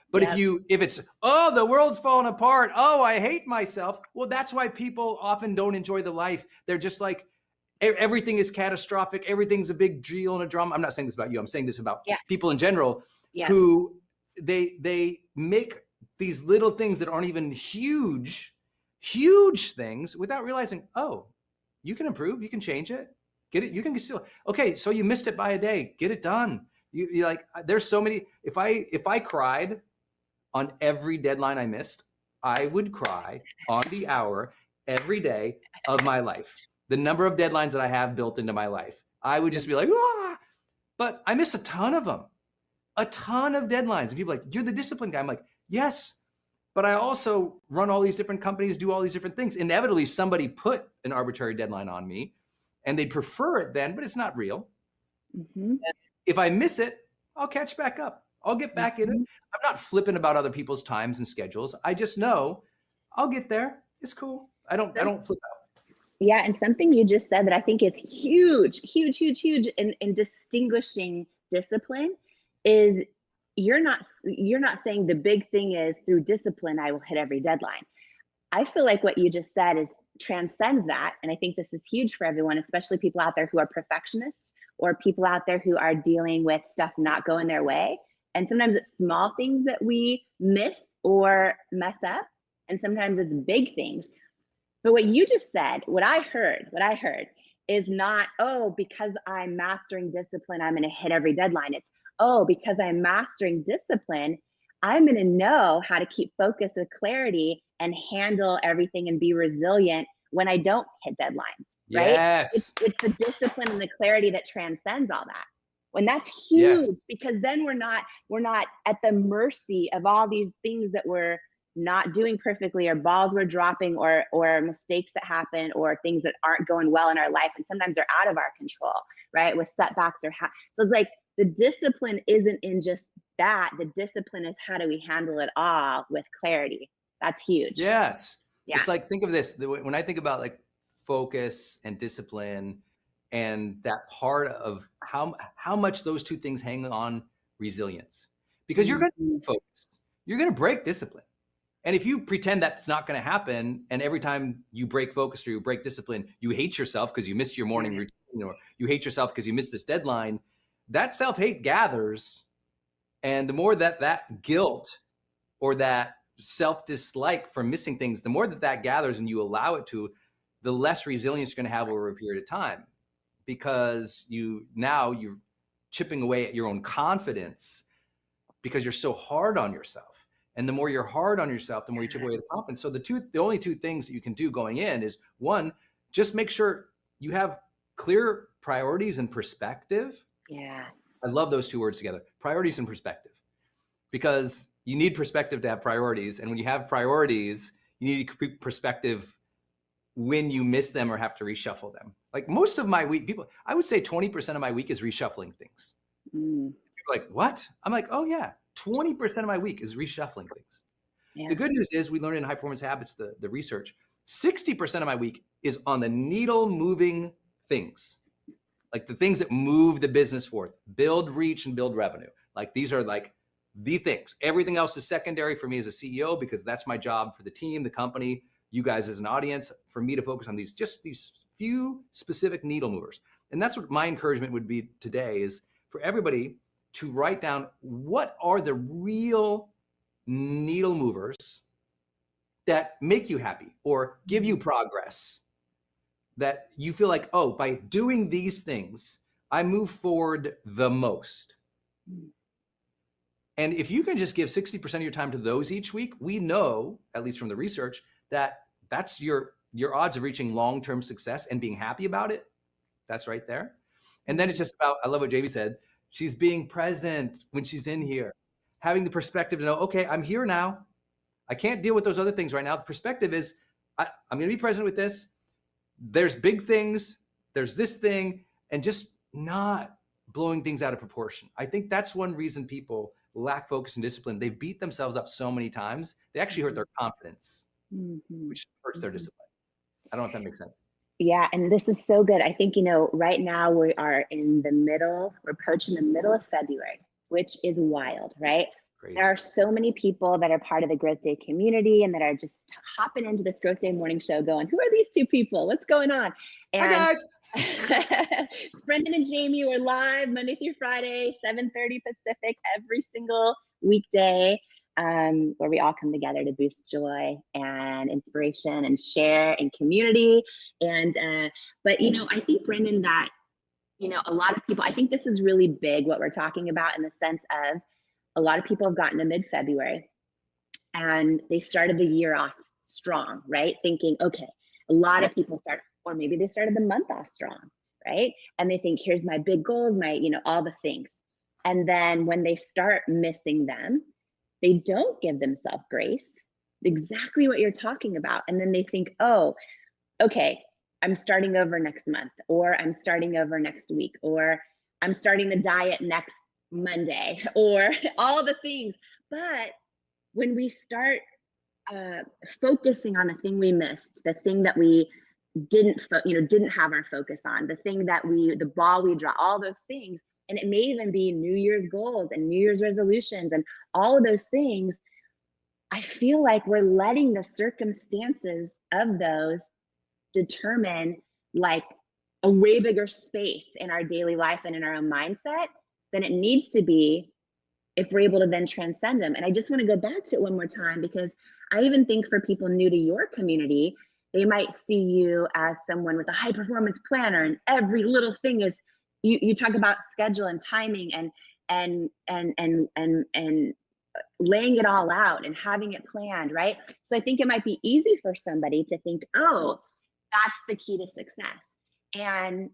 But if it's, oh, the world's falling apart. Oh, I hate myself. Well, that's why people often don't enjoy the life. They're just like, everything is catastrophic. Everything's a big deal and a drama. I'm not saying this about you. I'm saying this about people in general who they make these little things that aren't even huge things without realizing, oh, you can improve. You can change it. Get it. You can still, okay. So you missed it by a day. Get it done. You like, there's so many, if I cried on every deadline I missed, I would cry on the hour every day of my life. The number of deadlines that I have built into my life, I would just be like, ah, but I miss a ton of them, a ton of deadlines. And people are like, you're the discipline guy. I'm like, yes, but I also run all these different companies, do all these different things. Inevitably, somebody put an arbitrary deadline on me and they'd prefer it then, but it's not real. Mm-hmm. If I miss it, I'll catch back up. I'll get back in it. I'm not flipping about other people's times and schedules. I just know I'll get there. It's cool. I don't flip out. Yeah, and something you just said that I think is huge in distinguishing discipline is you're not saying the big thing is through discipline I will hit every deadline. I feel like what you just said transcends that, and I think this is huge for everyone, especially people out there who are perfectionists or people out there who are dealing with stuff not going their way. And sometimes it's small things that we miss or mess up, and sometimes it's big things. But what you just said, what I heard is not, oh, because I'm mastering discipline, I'm going to hit every deadline. It's, oh, because I'm mastering discipline, I'm going to know how to keep focused with clarity and handle everything and be resilient when I don't hit deadlines. Right? Yes. It's the discipline and the clarity that transcends all that. When that's huge, because then we're not at the mercy of all these things that we're not doing perfectly, or balls we're dropping, or mistakes that happen, or things that aren't going well in our life. And sometimes they're out of our control, right? With setbacks so it's like the discipline isn't in just that. The discipline is how do we handle it all with clarity. That's huge. Yes. Yeah. It's like, think of this. When I think about like focus and discipline and that part of how much those two things hang on resilience, because you're going to be focused, you're going to break discipline. And if you pretend that's not going to happen, and every time you break focus or you break discipline, you hate yourself because you missed your morning routine, or you hate yourself because you missed this deadline, that self-hate gathers. And the more that guilt or that self-dislike for missing things, the more that gathers and you allow it to, the less resilience you're going to have over a period of time, because you're chipping away at your own confidence because you're so hard on yourself. And the more you're hard on yourself, the more you chip away at the confidence. So the only two things that you can do going in is, one, just make sure you have clear priorities and perspective. Yeah. I love those two words together, priorities and perspective, because you need perspective to have priorities. And when you have priorities, you need perspective when you miss them or have to reshuffle them. Like most of my week, I would say 20% of my week is reshuffling things. People are like, what? I'm like, oh yeah, 20% of my week is reshuffling things. Yeah. The good news is we learned in High Performance Habits, the research, 60% of my week is on the needle moving things, like the things that move the business forward, build reach and build revenue. Like these are like the things. Everything else is secondary for me as a CEO, because that's my job for the team, the company, you guys as an audience, for me to focus on these few specific needle movers. And that's what my encouragement would be today, is for everybody to write down what are the real needle movers that make you happy or give you progress, that you feel like, oh, by doing these things, I move forward the most. And if you can just give 60% of your time to those each week, we know, at least from the research, that that's your odds of reaching long-term success and being happy about it. That's right there. And then it's just about, I love what Jamie said, she's being present when she's in here, having the perspective to know, okay, I'm here now. I can't deal with those other things right now. The perspective is, I'm going to be present with this. There's big things, there's this thing, and just not blowing things out of proportion. I think that's one reason people lack focus and discipline, they beat themselves up so many times, they actually hurt their confidence, which hurts their discipline. I don't know if that makes sense. Yeah, and this is so good. I think, right now we are in the middle, we're approaching the middle of February, which is wild, right? Crazy. There are so many people that are part of the Growth Day community and that are just hopping into this Growth Day morning show going, who are these two people? What's going on? Hi, guys. It's Brendan and Jamie. We're live Monday through Friday, 7:30 Pacific, every single weekday, where we all come together to boost joy and inspiration and share and community. And but I think, Brendan, that a lot of people, I think this is really big what we're talking about, in the sense of a lot of people have gotten to mid-February and they started the year off strong, right? Thinking, okay, a lot of people start, or maybe they started the month off strong, right? And they think, here's my big goals, my, all the things. And then when they start missing them, they don't give themselves grace, exactly what you're talking about. And then they think, oh, okay, I'm starting over next month, or I'm starting over next week, or I'm starting the diet next Monday, or all the things. But when we start focusing on the thing we missed, the thing that we didn't have our focus on, the thing that the ball we draw, all those things, and it may even be New Year's goals and New Year's resolutions and all of those things, I feel like we're letting the circumstances of those determine like a way bigger space in our daily life and in our own mindset than it needs to be, if we're able to then transcend them. And I just want to go back to it one more time, because I even think for people new to your community, they might see you as someone with a high performance planner, and every little thing is, you talk about schedule and timing and laying it all out and having it planned, right? So I think it might be easy for somebody to think, oh, that's the key to success. And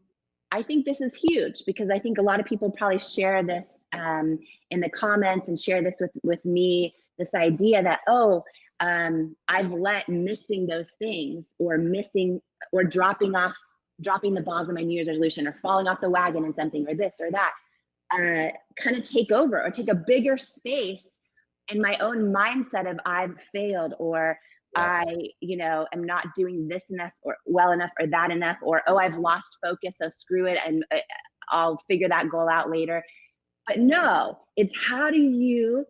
I think this is huge, because I think a lot of people probably share this in the comments and share this with me, this idea that, oh, I've let missing those things, or dropping the balls of my New Year's resolution, or falling off the wagon in something, or this or that, kind of take over, or take a bigger space in my own mindset of I've failed, or Yes. I, am not doing this enough, or well enough, or that enough, or, oh, I've lost focus, so screw it, and I'll figure that goal out later. But no, it's how do you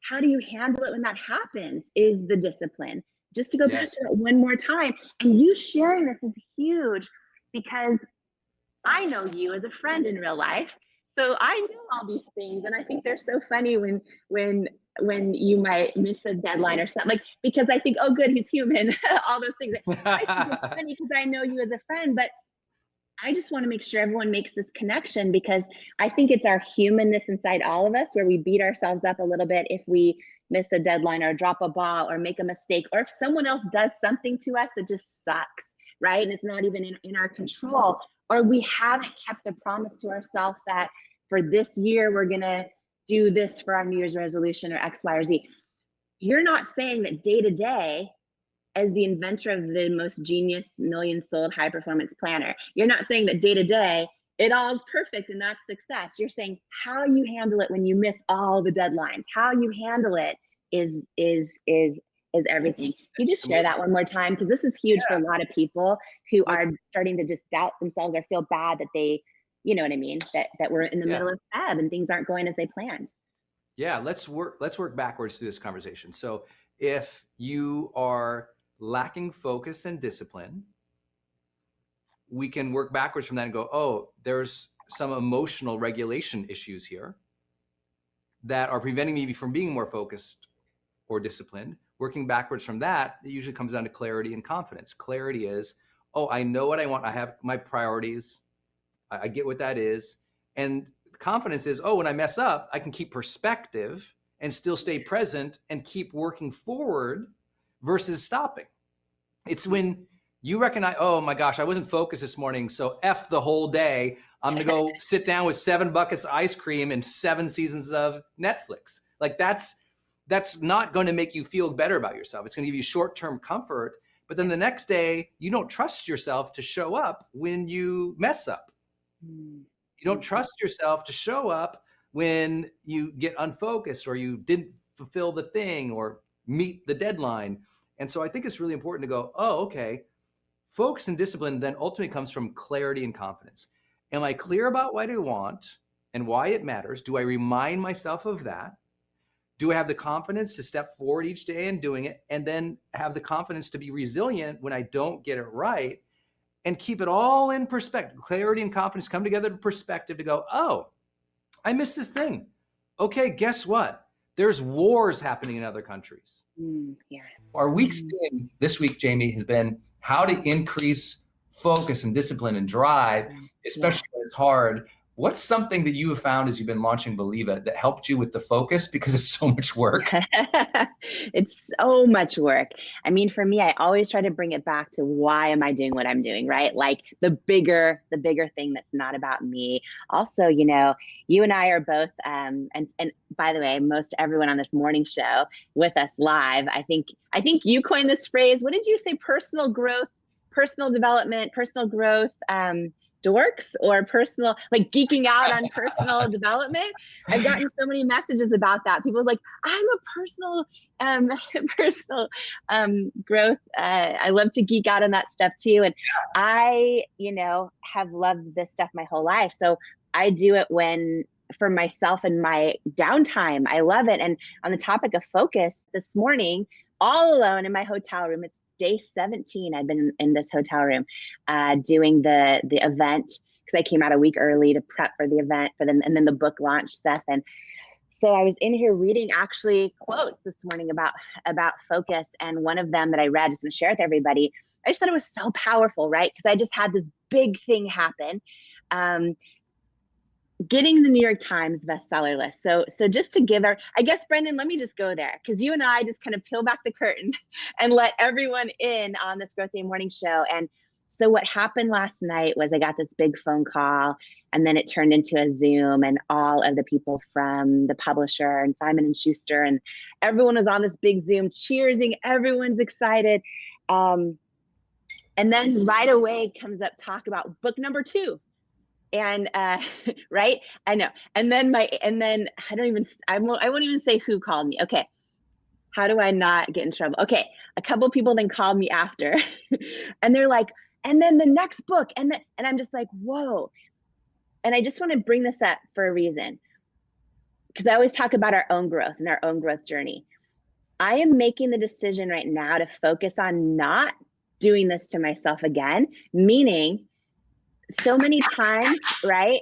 handle it when that happens is the discipline. Just to go back to that one more time, and you sharing this is huge, because I know you as a friend in real life. So I know all these things, and I think they're so funny when you might miss a deadline or something, like, because I think, oh, good, he's human, all those things. I think it's funny because I know you as a friend, but I just want to make sure everyone makes this connection, because I think it's our humanness inside all of us, where we beat ourselves up a little bit if we miss a deadline, or drop a ball, or make a mistake, or if someone else does something to us that just sucks, right? And it's not even in our control, or we haven't kept a promise to ourselves that for this year, we're going to do this for our New Year's resolution, or X, Y, or Z. You're not saying that day to day, as the inventor of the most genius, million sold high performance planner, you're not saying that day to day, it all is perfect and that's success. You're saying how you handle it when you miss all the deadlines, how you handle it is everything. Can you just share that one more time? Because this is huge for a lot of people who are starting to just doubt themselves, or feel bad that they, you know what I mean? That we're in the middle of Feb and things aren't going as they planned. Yeah, let's work backwards through this conversation. So if you are lacking focus and discipline, we can work backwards from that and go, oh, there's some emotional regulation issues here that are preventing me from being more focused or disciplined. Working backwards from that, it usually comes down to clarity and confidence. Clarity is, oh, I know what I want. I have my priorities. I get what that is. And confidence is, oh, when I mess up, I can keep perspective and still stay present and keep working forward versus stopping. It's when you recognize, oh my gosh, I wasn't focused this morning, so F the whole day. I'm gonna go sit down with 7 buckets of ice cream and 7 seasons of Netflix. Like that's not going to make you feel better about yourself. It's gonna give you short-term comfort, but then the next day, you don't trust yourself to show up when you mess up. You don't trust yourself to show up when you get unfocused or you didn't fulfill the thing or meet the deadline. And so I think it's really important to go, oh, okay, focus and discipline then ultimately comes from clarity and confidence. Am I clear about what I want and why it matters? Do I remind myself of that? Do I have the confidence to step forward each day in doing it, and then have the confidence to be resilient when I don't get it right, and keep it all in perspective? Clarity and confidence come together to perspective to go, oh, I missed this thing. Okay, guess what? There's wars happening in other countries. Yeah. Our week's theme this week, Jamie, has been how to increase focus and discipline and drive, especially when it's hard. What's something that you have found as you've been launching Believe It that helped you with the focus, because it's so much work? It's so much work. I mean, for me, I always try to bring it back to why am I doing what I'm doing, right? Like the bigger thing that's not about me. Also, you know, you and I are both, and by the way, most everyone on this morning show with us live, I think you coined this phrase. What did you say? Personal growth, personal development, personal growth, dorks, or personal, like geeking out on personal development. I've gotten so many messages about that. People are like, I'm a personal growth. I love to geek out on that stuff too. And I, you know, have loved this stuff my whole life. So I do it for myself and my downtime. I love it. And on the topic of focus, this morning, all alone in my hotel room, it's day 17. I've been in this hotel room doing the event, because I came out a week early to prep for the event and then the book launch stuff. And so I was in here reading actually quotes this morning about focus. And one of them that I read, just going to share with everybody, I just thought it was so powerful, right? Because I just had this big thing happen. Getting the New York Times bestseller list. So just to give I guess, Brendan, let me just go there, because you and I just kind of peel back the curtain and let everyone in on this Growth Day morning show. And so what happened last night was I got this big phone call, and then it turned into a Zoom, and all of the people from the publisher and Simon & Schuster, and everyone was on this big Zoom cheersing. Everyone's excited. And then right away comes up talk about book number 2. And right, I know. And then I won't even say who called me. Okay, how do I not get in trouble? Okay, a couple people then called me after, and they're like, and then the next book, and I'm just like, whoa. And I just want to bring this up for a reason, because I always talk about our own growth and our own growth journey. I am making the decision right now to focus on not doing this to myself again, meaning, so many times, right?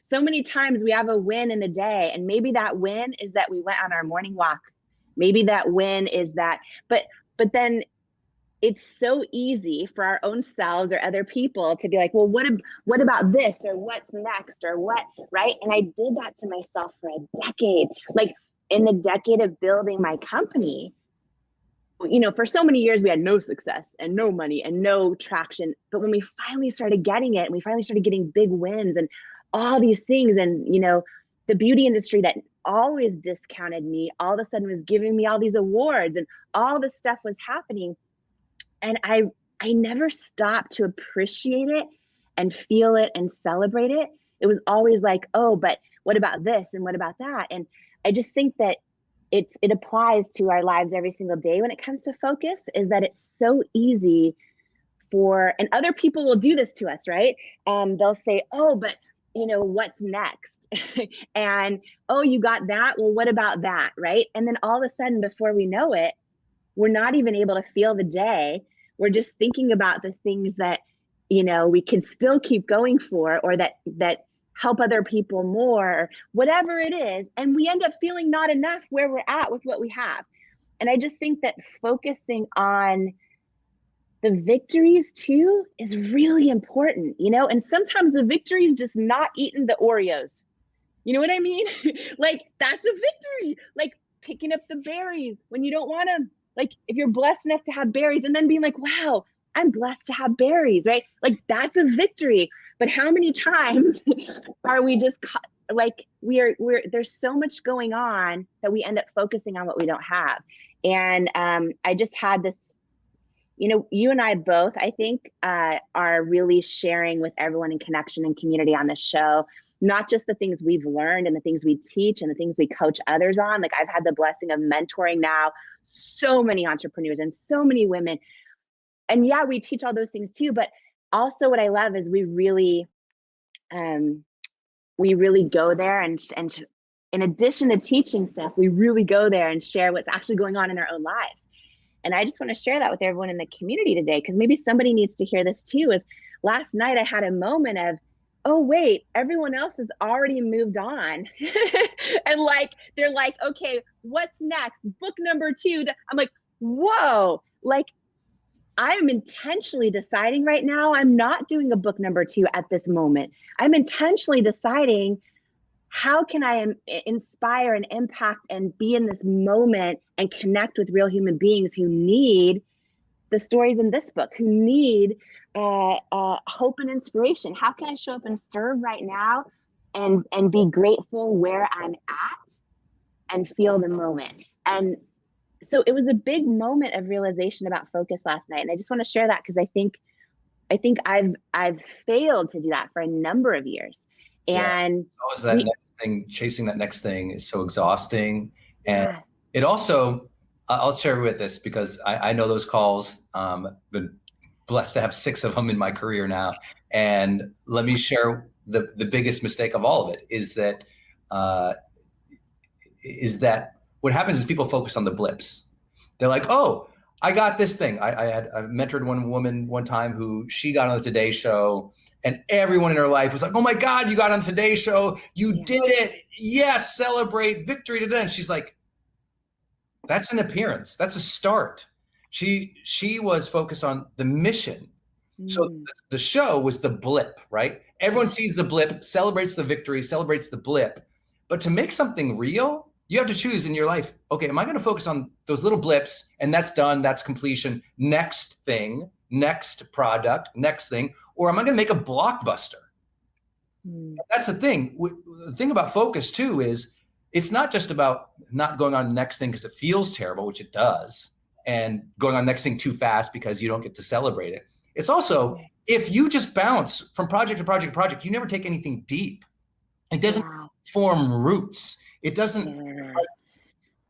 So many times we have a win in the day, and maybe that win is that we went on our morning walk. Maybe that win is that, but then it's so easy for our own selves or other people to be like, well, what about this, or what's next, or what, right? And I did that to myself for a decade. Like in the decade of building my company, you know, for so many years we had no success and no money and no traction. But when we finally started getting it, and we finally started getting big wins and all these things, and, you know, the beauty industry that always discounted me all of a sudden was giving me all these awards, and all this stuff was happening. And I never stopped to appreciate it and feel it and celebrate it. It was always like, oh, but what about this? And what about that? And I just think that it applies to our lives every single day when it comes to focus, is that it's so easy and other people will do this to us, right? They'll say, oh, but you know, what's next? And, oh, you got that? Well, what about that, right? And then all of a sudden, before we know it, we're not even able to feel the day. We're just thinking about the things that, you know, we can still keep going for, or that help other people more, whatever it is. And we end up feeling not enough where we're at with what we have. And I just think that focusing on the victories too is really important, you know? And sometimes the victory is just not eating the Oreos. You know what I mean? Like, that's a victory. Like picking up the berries when you don't want them. Like if you're blessed enough to have berries, and then being like, wow, I'm blessed to have berries, right? Like that's a victory. But how many times are we just like, there's so much going on that we end up focusing on what we don't have. And I just had this, you know, you and I both, I think, are really sharing with everyone in connection and community on this show not just the things we've learned and the things we teach and the things we coach others on. Like I've had the blessing of mentoring now so many entrepreneurs and so many women. And yeah, we teach all those things too, but also what I love is we really go there and in addition to teaching stuff, we really go there and share what's actually going on in our own lives. And I just want to share that with everyone in the community today, because maybe somebody needs to hear this too. Is last night I had a moment of, oh wait, everyone else has already moved on. And like, they're like, okay, what's next? Book number 2. I'm like, whoa, like I'm intentionally deciding right now, I'm not doing a book number 2 at this moment. I'm intentionally deciding, how can I inspire and impact and be in this moment and connect with real human beings who need the stories in this book, who need hope and inspiration? How can I show up and serve right now and be grateful where I'm at and feel the moment? And so it was a big moment of realization about focus last night. And I just want to share that because I think I've failed to do that for a number of years. And always that next thing, chasing that next thing is so exhausting. And it also, I'll share with this because I know those calls. Been blessed to have 6 of them in my career now. And let me share the biggest mistake of all of it is that what happens is people focus on the blips. They're like, oh, I got this thing. I mentored one woman one time who she got on the Today Show, and everyone in her life was like, oh my God, you got on Today Show. You did it. Yes, celebrate victory today. And she's like, that's an appearance. That's a start. She was focused on the mission. So the show was the blip, right? Everyone sees the blip, celebrates the victory, celebrates the blip. But to make something real, you have to choose in your life, okay, am I going to focus on those little blips and that's done, that's completion, next thing, next product, next thing, or am I going to make a blockbuster? That's the thing. The thing about focus too is it's not just about not going on the next thing because it feels terrible, which it does, and going on the next thing too fast because you don't get to celebrate it. It's also, if you just bounce from project to project to project, you never take anything deep. It doesn't form roots. It doesn't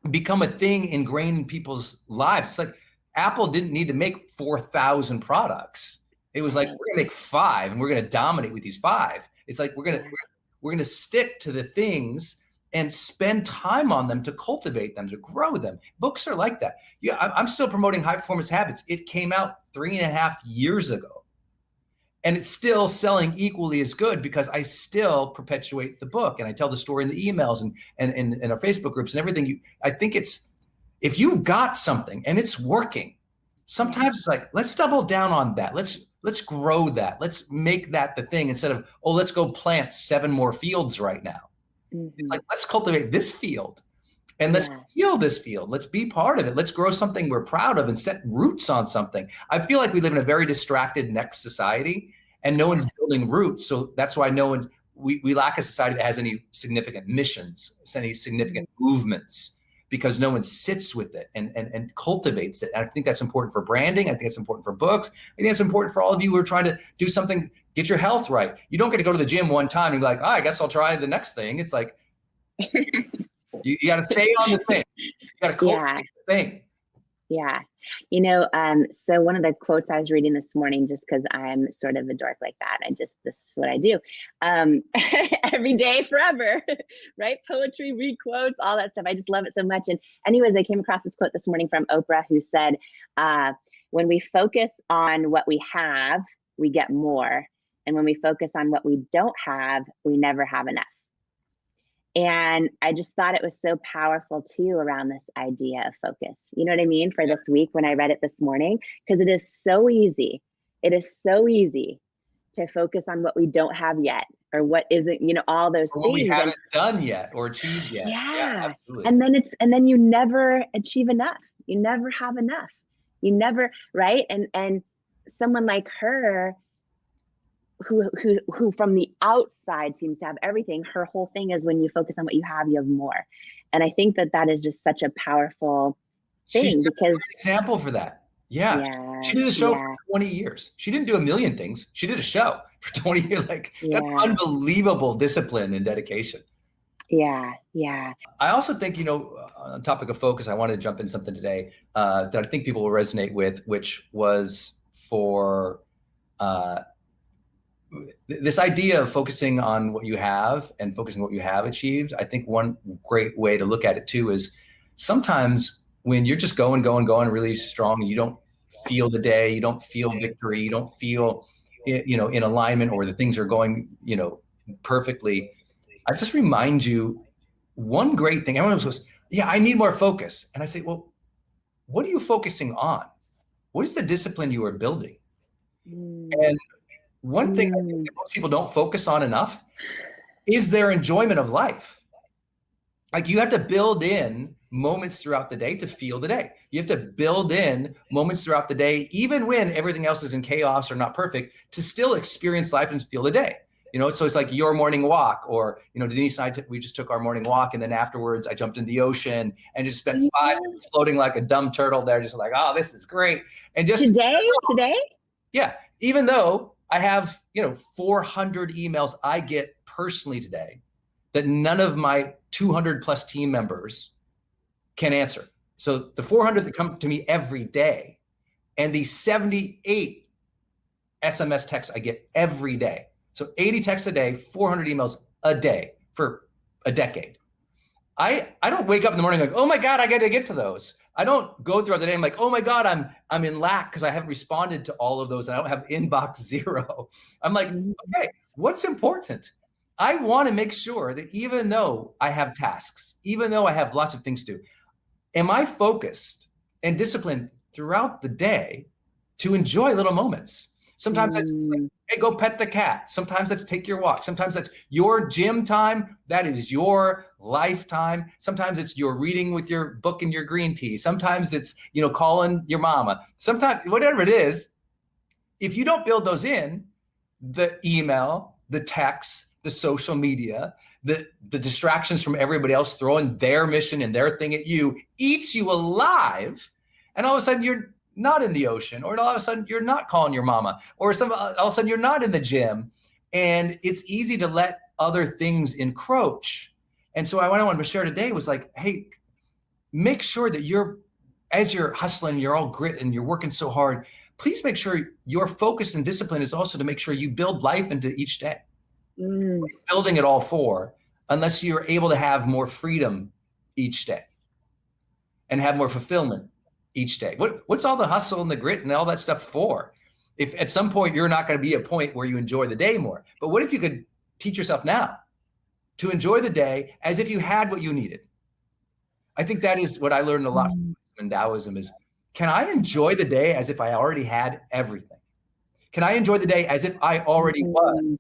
become a thing ingrained in people's lives. It's like Apple didn't need to make 4,000 products. It was like, we're gonna make 5 and we're gonna dominate with these 5. It's like, we're gonna stick to the things and spend time on them to cultivate them, to grow them. Books are like that. Yeah, I'm still promoting High Performance Habits. It came out 3.5 years ago. And it's still selling equally as good because I still perpetuate the book and I tell the story in the emails and in our Facebook groups and everything. I think it's, if you've got something and it's working, sometimes it's like, let's double down on that. Let's grow that. Let's make that the thing instead of, oh, let's go plant 7 more fields right now. It's like, let's cultivate this field and let's heal this field. Let's be part of it. Let's grow something we're proud of and set roots on something. I feel like we live in a very distracted next society and no one's building roots. So that's why we lack a society that has any significant missions, any significant movements, because no one sits with it and cultivates it. And I think that's important for branding. I think it's important for books. I think it's important for all of you who are trying to do something, get your health right. You don't get to go to the gym one time and be like, oh, I guess I'll try the next thing. It's like, you got to stay on the thing. You got to cultivate the thing. Yeah. So one of the quotes I was reading this morning, just because I'm sort of a dork like that, this is what I do every day, forever, right? Poetry, read quotes, all that stuff. I just love it so much. And anyways, I came across this quote this morning from Oprah, who said, when we focus on what we have, we get more. And when we focus on what we don't have, we never have enough. And I just thought it was so powerful too around this idea of focus. You know what I mean? For this week when I read it this morning, because it is so easy. It is so easy to focus on what we don't have yet or what isn't, all those or things. What we haven't done yet or achieved yet. Yeah, absolutely. And then you never achieve enough. You never have enough. You never, right? And someone like her, who from the outside seems to have everything, her whole thing is when you focus on what you have more. And I think that is just such a powerful thing. She's because an example for that. Yeah. She Yeah. did a show Yeah. for 20 years. She didn't do a million things. She did a show for 20 years. Like, that's Yeah. unbelievable discipline and dedication. Yeah. Yeah. I also think, on the topic of focus, I wanted to jump in something today that I think people will resonate with, which was for this idea of focusing on what you have and focusing on what you have achieved. I think one great way to look at it too is sometimes when you're just going really strong, and you don't feel the day, you don't feel victory, you don't feel, in alignment, or the things are going, perfectly. I just remind you one great thing. Everyone goes, yeah, I need more focus. And I say, well, what are you focusing on? What is the discipline you are building? And one thing I think that most people don't focus on enough is their enjoyment of life. Like, you have to build in moments throughout the day to feel the day. You have to build in moments throughout the day, even when everything else is in chaos or not perfect, to still experience life and feel the day. So it's like your morning walk, or, Denise and I, we just took our morning walk, and then afterwards I jumped in the ocean and just spent 5 minutes floating like a dumb turtle there, just like, oh, this is great. And just Today? Yeah. Even though I have, 400 emails I get personally today that none of my 200 plus team members can answer. So the 400 that come to me every day, and the 78 SMS texts I get every day. So 80 texts a day, 400 emails a day for a decade. I don't wake up in the morning like, oh my God, I got to get to those. I don't go throughout the day. I'm like, oh my God, I'm in lack because I haven't responded to all of those, and I don't have inbox 0. I'm like, okay, what's important? I want to make sure that even though I have tasks, even though I have lots of things to do, am I focused and disciplined throughout the day to enjoy little moments? Sometimes that's like, hey, go pet the cat. Sometimes that's take your walk. Sometimes that's your gym time. That is your lifetime. Sometimes it's your reading with your book and your green tea. Sometimes it's, calling your mama. Sometimes, whatever it is, if you don't build those in, the email, the text, the social media, the distractions from everybody else throwing their mission and their thing at you eats you alive. And all of a sudden you're not in the ocean, or all of a sudden you're not calling your mama, or all of a sudden you're not in the gym. And it's easy to let other things encroach. And so what I wanted to share today was like, hey, make sure that as you're hustling, you're all grit and you're working so hard, please make sure your focus and discipline is also to make sure you build life into each day. Building it all for, unless you're able to have more freedom each day and have more fulfillment each day. What's all the hustle and the grit and all that stuff for? If at some point you're not going to be a point where you enjoy the day more, but what if you could teach yourself now to enjoy the day as if you had what you needed? I think that is what I learned a lot from Taoism is, can I enjoy the day as if I already had everything? Can I enjoy the day as if I already was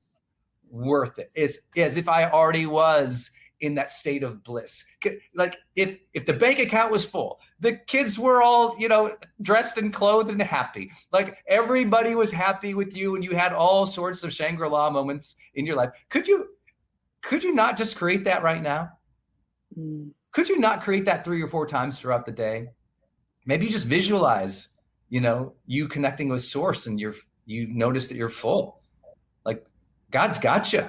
worth it? As if I already was in that state of bliss. Like if the bank account was full, the kids were all, dressed and clothed and happy. Like everybody was happy with you, and you had all sorts of Shangri-La moments in your life. Could you not just create that right now? Could you not create that 3 or 4 times throughout the day? Maybe you just visualize, you connecting with source, and you notice that you're full. Like, God's got you.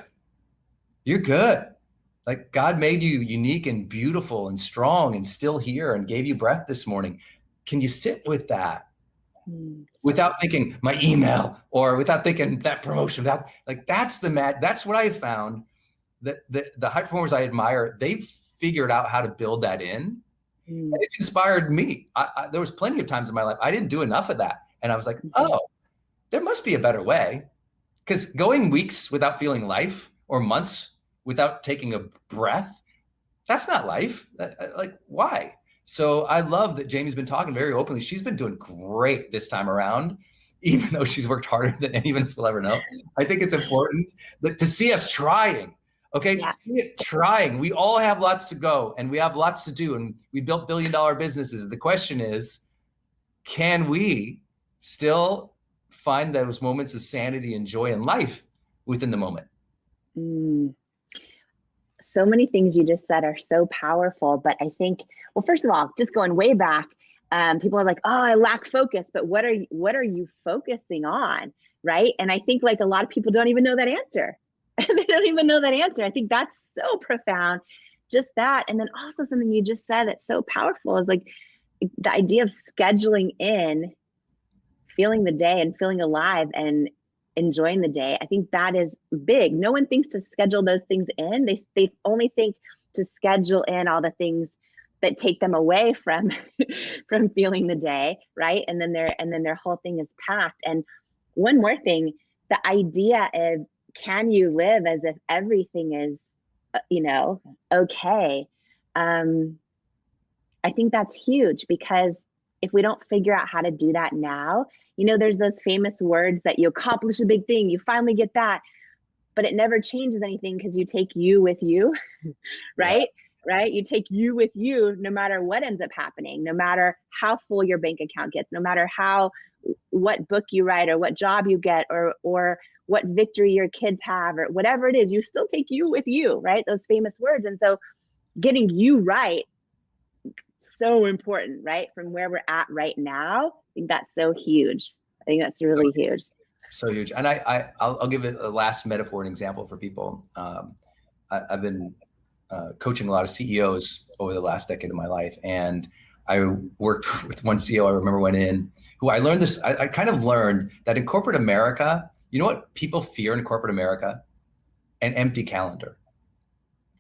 You're good. Like, God made you unique and beautiful and strong and still here and gave you breath this morning. Can you sit with that without thinking my email, or without thinking that promotion? That's what I found, that the high performers I admire, they've figured out how to build that in. And it's inspired me. There was plenty of times in my life I didn't do enough of that. And I was like, oh, there must be a better way. Because going weeks without feeling life, or months without taking a breath, that's not life. Like, why? So I love that Jamie's been talking very openly. She's been doing great this time around, even though she's worked harder than any of us will ever know. I think it's important to see us trying. Okay, yeah. See it trying. We all have lots to go, and we have lots to do, and we built billion-dollar businesses. The question is, can we still find those moments of sanity and joy in life within the moment? So many things you just said are so powerful, but I think, well, first of all, just going way back, People are like, oh, I lack focus, but what are you focusing on? Right. And I think like a lot of people don't even know that answer. They don't even know that answer. I think that's so profound. Just that. And then also something you just said that's so powerful is like the idea of scheduling in, feeling the day and feeling alive and enjoying the day. I think that is big. No one thinks to schedule those things in. They only think to schedule in all the things that take them away from from feeling the day, right? And then their whole thing is packed. And one more thing, the idea of, can you live as if everything is, okay? I think that's huge, because if we don't figure out how to do that now, there's those famous words that you accomplish a big thing, you finally get that, but it never changes anything because you take you with you, right? Yeah. Right? You take you with you, no matter what ends up happening, no matter how full your bank account gets, no matter what book you write or what job you get or what victory your kids have or whatever it is, you still take you with you, right? Those famous words. And so getting you right, so important, right? From where we're at right now, I think that's so huge. I think that's really huge. So huge. And I'll give it a last metaphor and example for people. I've been coaching a lot of CEOs over the last decade of my life. And I worked with one CEO I remember went in, who I learned this, I kind of learned that in corporate America, you know what people fear in corporate America? An empty calendar.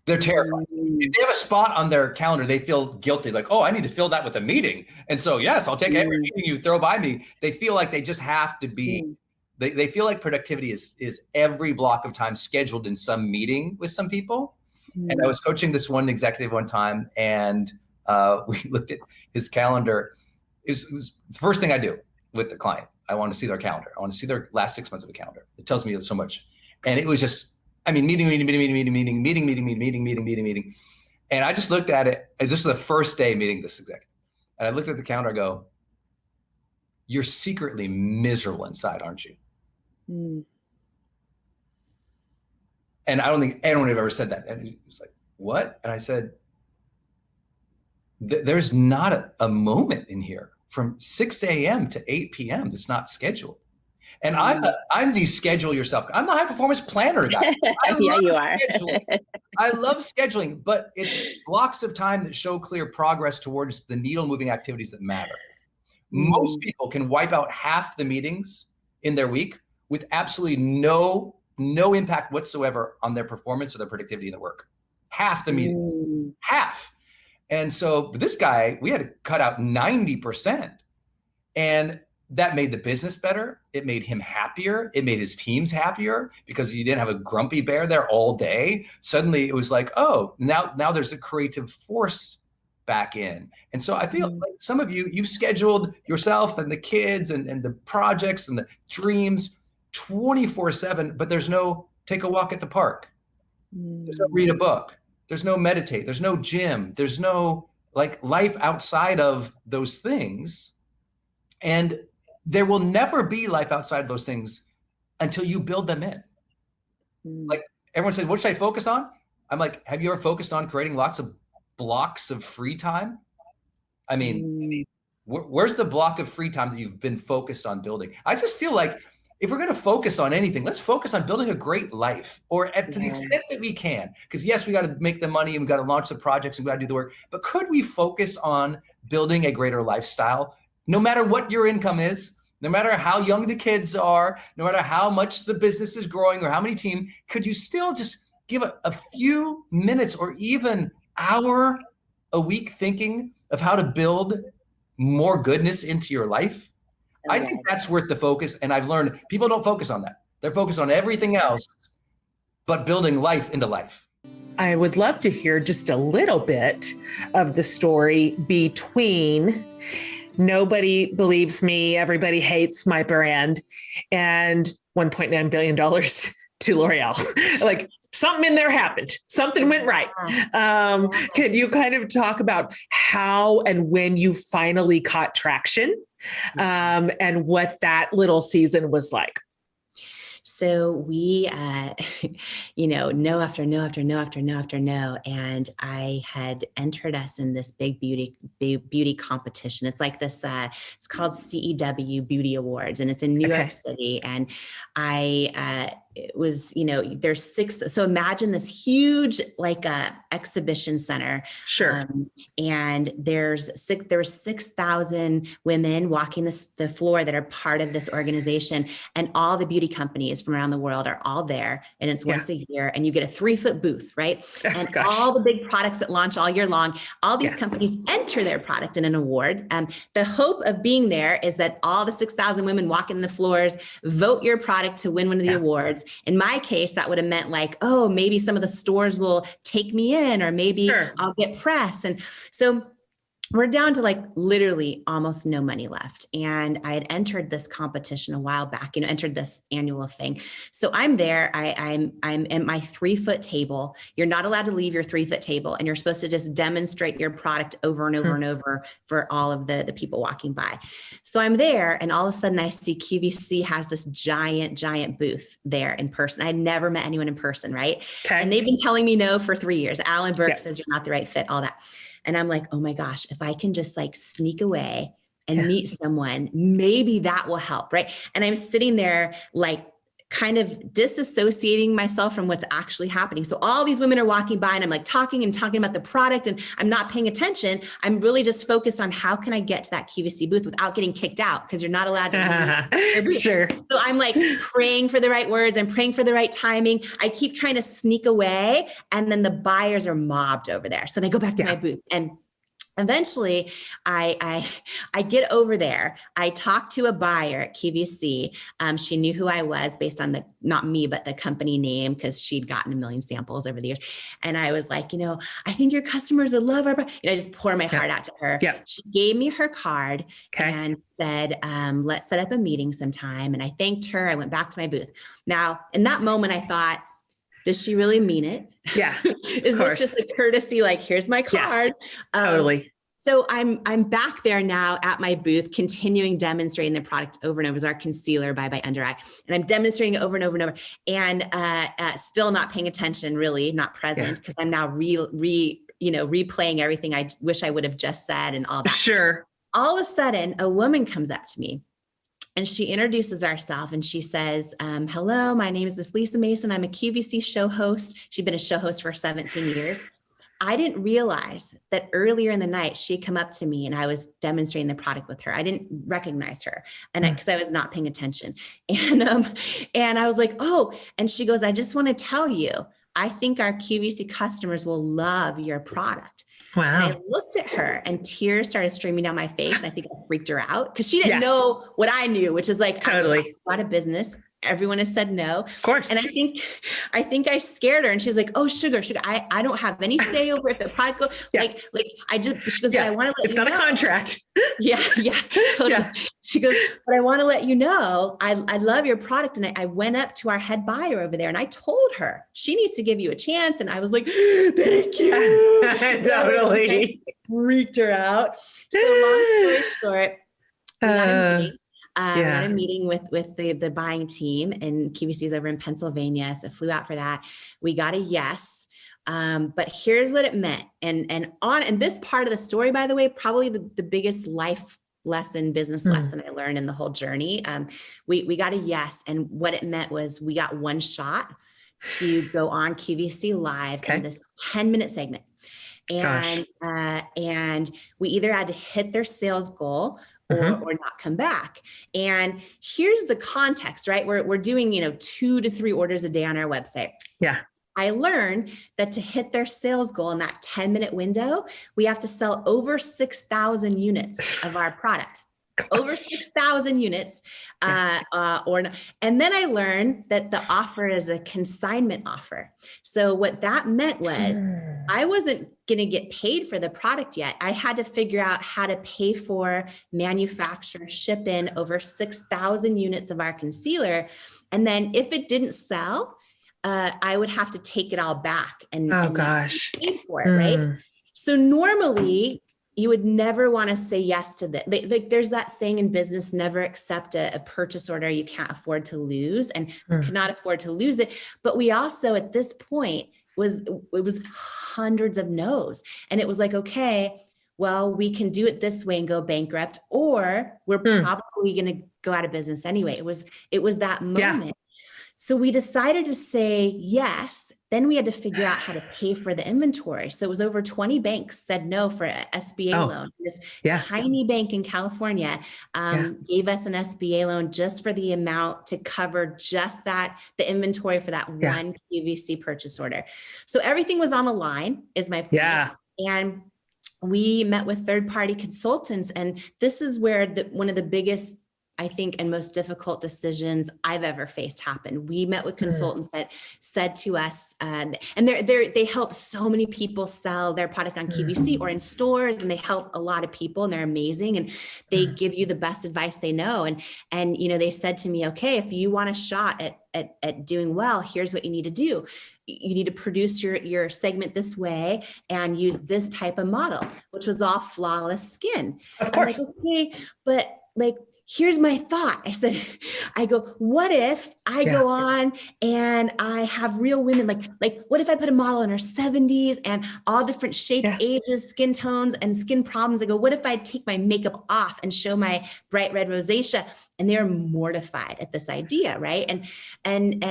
They're terrified. If they have a spot on their calendar, they feel guilty, like, oh, I need to fill that with a meeting. And so, yes, I'll take every meeting you throw by me. They feel like they just have to be, they feel like productivity is every block of time scheduled in some meeting with some people. And I was coaching this one executive one time, and we looked at his calendar. It was the first thing I do with the client. I want to see their calendar. I want to see their last 6 months of a calendar. It tells me so much. And it was just, meeting. And I just looked at it. And this is the first day meeting this executive. And I looked at the calendar, I go, you're secretly miserable inside, aren't you? And I don't think anyone had ever said that. And he was like, what? And I said, there's not a moment in here from 6 a.m. to 8 p.m. that's not scheduled. And I'm the schedule yourself. I'm the high performance planner guy. Yeah, you are. I love scheduling, but it's blocks of time that show clear progress towards the needle moving activities that matter. Most people can wipe out half the meetings in their week with absolutely no impact whatsoever on their performance or their productivity in the work. Half the meetings, half. And so this guy, we had to cut out 90%. And that made the business better. It made him happier. It made his teams happier because you didn't have a grumpy bear there all day. Suddenly it was like, oh, now there's a creative force back in. And so I feel like some of you've scheduled yourself and the kids and the projects and the dreams 24/7, but there's no take a walk at the park. There's no read a book. There's no meditate. There's no gym. There's no like life outside of those things. And there will never be life outside of those things until you build them in. Like everyone says, what should I focus on? I'm like, have you ever focused on creating lots of blocks of free time? I mean, where's the block of free time that you've been focused on building? I just feel like if we're going to focus on anything, let's focus on building a great life, or to the extent that we can. Because yes, we got to make the money and we got to launch the projects and we got to do the work. But could we focus on building a greater lifestyle? No matter what your income is, no matter how young the kids are, no matter how much the business is growing or how many team, could you still just give a few minutes or even hour a week thinking of how to build more goodness into your life? I think that's worth the focus. And I've learned people don't focus on that. They're focused on everything else, but building life into life. I would love to hear just a little bit of the story between nobody believes me, everybody hates my brand, and $1.9 billion to L'Oreal. Like something in there happened. Something went right. Could you kind of talk about how and when you finally caught traction and what that little season was like? So we, no after no after no after no after no. And I had entered us in this big beauty competition. It's like this, it's called CEW Beauty Awards, and it's in New York City. And it was, there's 6. So imagine this huge, like exhibition center. Sure. And there were 6,000 women walking the floor that are part of this organization, and all the beauty companies from around the world are all there. And it's once a year, and you get a 3-foot booth, right? And all the big products that launch all year long, all these companies enter their product in an award. The hope of being there is that all the 6,000 women walking the floors vote your product to win one of the awards. In my case, that would have meant like, oh, maybe some of the stores will take me in, or maybe I'll get press. And so we're down to like literally almost no money left. And I had entered this competition a while back, entered this annual thing. So I'm there, I'm at my 3-foot table. You're not allowed to leave your 3-foot table, and you're supposed to just demonstrate your product over and over and over for all of the people walking by. So I'm there, and all of a sudden I see QVC has this giant booth there in person. I had never met anyone in person, right? Okay. And they've been telling me no for 3 years. Alan Burke says you're not the right fit, all that. And I'm like, oh my gosh, if I can just like sneak away and meet someone, maybe that will help, right? And I'm sitting there like kind of disassociating myself from what's actually happening. So all these women are walking by, and I'm like talking about the product, and I'm not paying attention. I'm really just focused on how can I get to that QVC booth without getting kicked out, because you're not allowed to. Sure. So I'm like praying for the right words. I'm praying for the right timing. I keep trying to sneak away, and then the buyers are mobbed over there. So then I go back to my booth, and eventually I get over there. I talked to a buyer at QVC. She knew who I was based on not me, but the company name, because she'd gotten a million samples over the years. And I was like, I think your customers would love our product. I just pour my heart out to her. She gave me her card and said, let's set up a meeting sometime. And I thanked her. I went back to my booth. Now, in that moment, I thought, does she really mean it? Yeah. Is this just a courtesy? Like, here's my card. Totally. So I'm back there now at my booth, continuing demonstrating the product over and over as our concealer by Under Eye. And I'm demonstrating it over and over and over, and still not paying attention, really not present, because I'm now replaying everything I wish I would have just said and all that. Sure. All of a sudden, a woman comes up to me, and she introduces herself, and she says, hello, my name is Miss Lisa Mason. I'm a QVC show host. She'd been a show host for 17 years. I didn't realize that earlier in the night, she'd come up to me and I was demonstrating the product with her. I didn't recognize her, and because I was not paying attention. And I was like, oh, and she goes, I just want to tell you, I think our QVC customers will love your product. Wow. And I looked at her, and tears started streaming down my face. I think I freaked her out, because she didn't know what I knew, which is like, totally a lot of business. Everyone has said no. Of course. And I think I scared her, and she's like, oh, sugar. I don't have any say over if the product goes she goes, but I want to let you know. It's not a contract. Yeah. Totally. Yeah. She goes, but I want to let you know, I love your product. And I went up to our head buyer over there, and I told her she needs to give you a chance. And I was like, thank you. Totally. I freaked her out. So long story short, we got a meeting. We had a meeting with the buying team, and QVC's over in Pennsylvania. So I flew out for that. We got a yes. But here's what it meant. And this part of the story, by the way, probably the biggest life lesson, business lesson I learned in the whole journey. We got a yes. And what it meant was we got one shot to go on QVC Live in this 10-minute segment. And we either had to hit their sales goal or not come back. And here's the context, right? We're doing, 2 to 3 orders a day on our website. Yeah. I learned that to hit their sales goal in that 10-minute window, we have to sell over 6,000 units of our product. Over 6,000 units. And then I learned that the offer is a consignment offer. So what that meant was I wasn't going to get paid for the product yet. I had to figure out how to pay for, manufacture, ship in over 6,000 units of our concealer. And then if it didn't sell, I would have to take it all back and pay for it, right? So normally, you would never want to say yes to that. Like there's that saying in business, never accept a purchase order you can't afford to lose, and could not afford to lose it. But we also, at this point, it was hundreds of no's. And it was like, okay, well, we can do it this way and go bankrupt, or we're probably going to go out of business anyway. It was that moment. Yeah. So we decided to say yes. Then we had to figure out how to pay for the inventory. So it was over 20 banks said no for an SBA loan. This tiny bank in California gave us an SBA loan just for the amount to cover just the inventory for that one QVC purchase order. So everything was on the line, is my point. Yeah. And we met with third-party consultants. And this is where one of the biggest, I think, and most difficult decisions I've ever faced happened. We met with consultants that said to us, and they help so many people sell their product on QVC or in stores, and they help a lot of people, and they're amazing, and they give you the best advice they know. And they said to me, okay, if you want a shot at doing well, here's what you need to do. You need to produce your segment this way and use this type of model, which was all flawless skin. Of course. I'm like, okay, but like, here's my thought. I go, what if I go on and I have real women, like what if I put a model in her 70s and all different shapes, ages, skin tones, and skin problems? I go, what if I take my makeup off and show my bright red rosacea? And they're mortified at this idea, right? And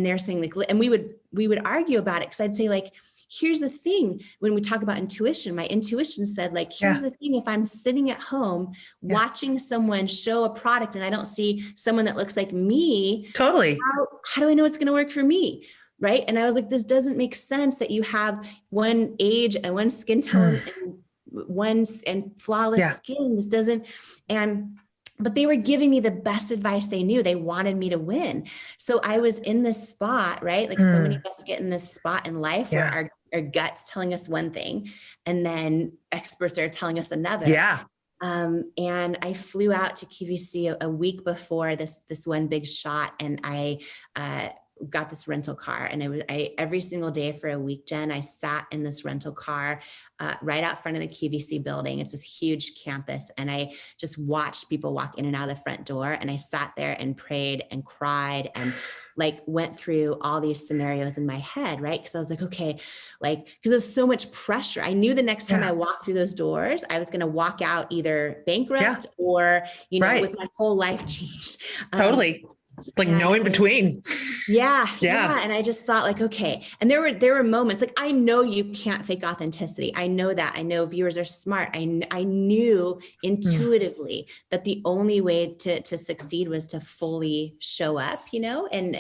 they're saying like, and we would argue about it, because I'd say like, here's the thing, when we talk about intuition, my intuition said like, here's the thing, if I'm sitting at home watching someone show a product and I don't see someone that looks like me, totally, how do I know it's going to work for me? Right. And I was like, this doesn't make sense that you have one age and one skin tone and flawless skin. This doesn't, but they were giving me the best advice they knew. They wanted me to win. So I was in this spot, right? Like so many of us get in this spot in life where our gut's telling us one thing, and then experts are telling us another. Yeah. And I flew out to QVC a week before this one big shot, and I got this rental car, and I every single day for a week, Jen, I sat in this rental car right out front of the QVC building. It's this huge campus, and I just watched people walk in and out of the front door, and I sat there and prayed and cried and like went through all these scenarios in my head, right? Because I was like, okay, like, because there was so much pressure. I knew the next time I walked through those doors, I was going to walk out either bankrupt or, with my whole life changed. Totally. Like no in between. Yeah. And I just thought like, okay. And there were moments like, I know you can't fake authenticity. I know that. I know viewers are smart. I knew intuitively that the only way to succeed was to fully show up, and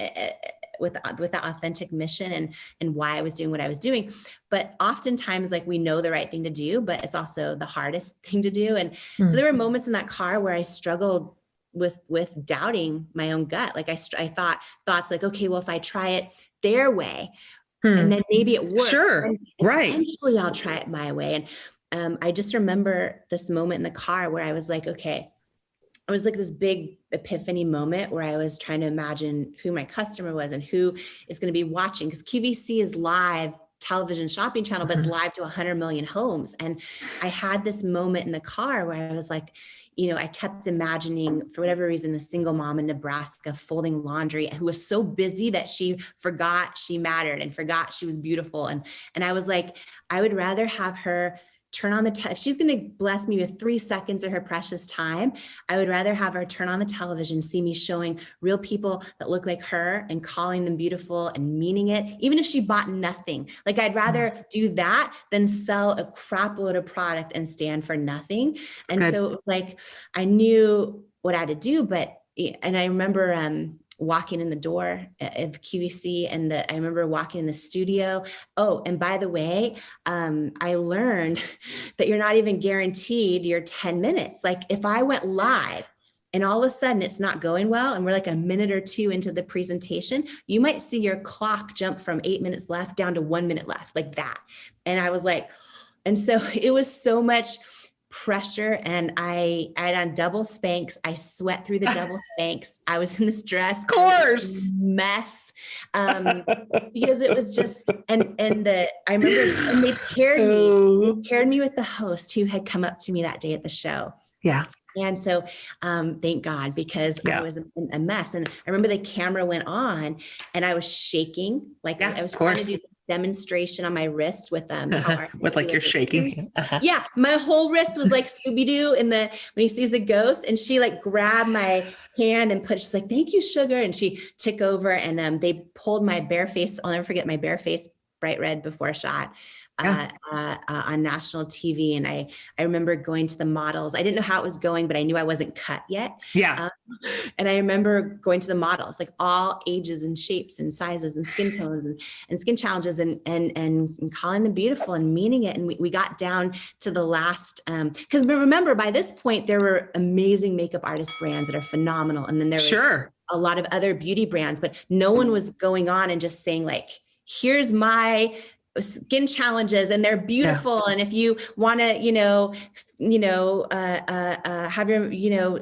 with that authentic mission and why I was doing what I was doing. But oftentimes, like, we know the right thing to do, but it's also the hardest thing to do. And so there were moments in that car where I struggled with doubting my own gut. Like I thought thoughts like, okay, well, if I try it their way and then maybe it works, sure, right, eventually I'll try it my way. And I just remember this moment in the car where I was like, okay, it was like this big epiphany moment where I was trying to imagine who my customer was and who is going to be watching, because QVC is live television shopping channel, but it's live to 100 million homes. And I had this moment in the car where I was like, I kept imagining, for whatever reason, a single mom in Nebraska folding laundry who was so busy that she forgot she mattered and forgot she was beautiful. And I was like, I would rather have her turn on if she's going to bless me with 3 seconds of her precious time, I would rather have her turn on the television, see me showing real people that look like her and calling them beautiful and meaning it, even if she bought nothing. Like, I'd rather do that than sell a crap load of product and stand for nothing. And so like, I knew what I had to do, and I remember, walking in the door of QVC, and I remember walking in the studio. Oh, and by the way, I learned that you're not even guaranteed your 10 minutes. Like, if I went live and all of a sudden it's not going well, and we're like a minute or two into the presentation, you might see your clock jump from 8 minutes left down to 1 minute left, like that. And I was like, and so it was so much pressure, and I had on double Spanx. I sweat through the double Spanx. I was in this dress, Of course, mess, because it was just, I remember, and they paired me with the host who had come up to me that day at the show. Yeah. And so, thank God, because I was a mess. And I remember the camera went on and I was shaking. Like I was trying to do this demonstration on my wrist with with like you're shaking. Yeah. My whole wrist was like Scooby-Doo when he sees a ghost, and she like grabbed my hand and she's like, "Thank you, sugar." And she took over, and they pulled my bare face. I'll never forget my bare face, bright red before shot. On national TV. And I remember going to the models. I didn't know how it was going, but I knew I wasn't cut yet. Yeah. And I remember going to the models, like all ages and shapes and sizes and skin tones and skin challenges, and calling them beautiful and meaning it. And we got down to the last, because remember, by this point, there were amazing makeup artist brands that are phenomenal. And then there was a lot of other beauty brands, but no one was going on and just saying like, here's my skin challenges and they're beautiful. Yeah. And if you want to, have your,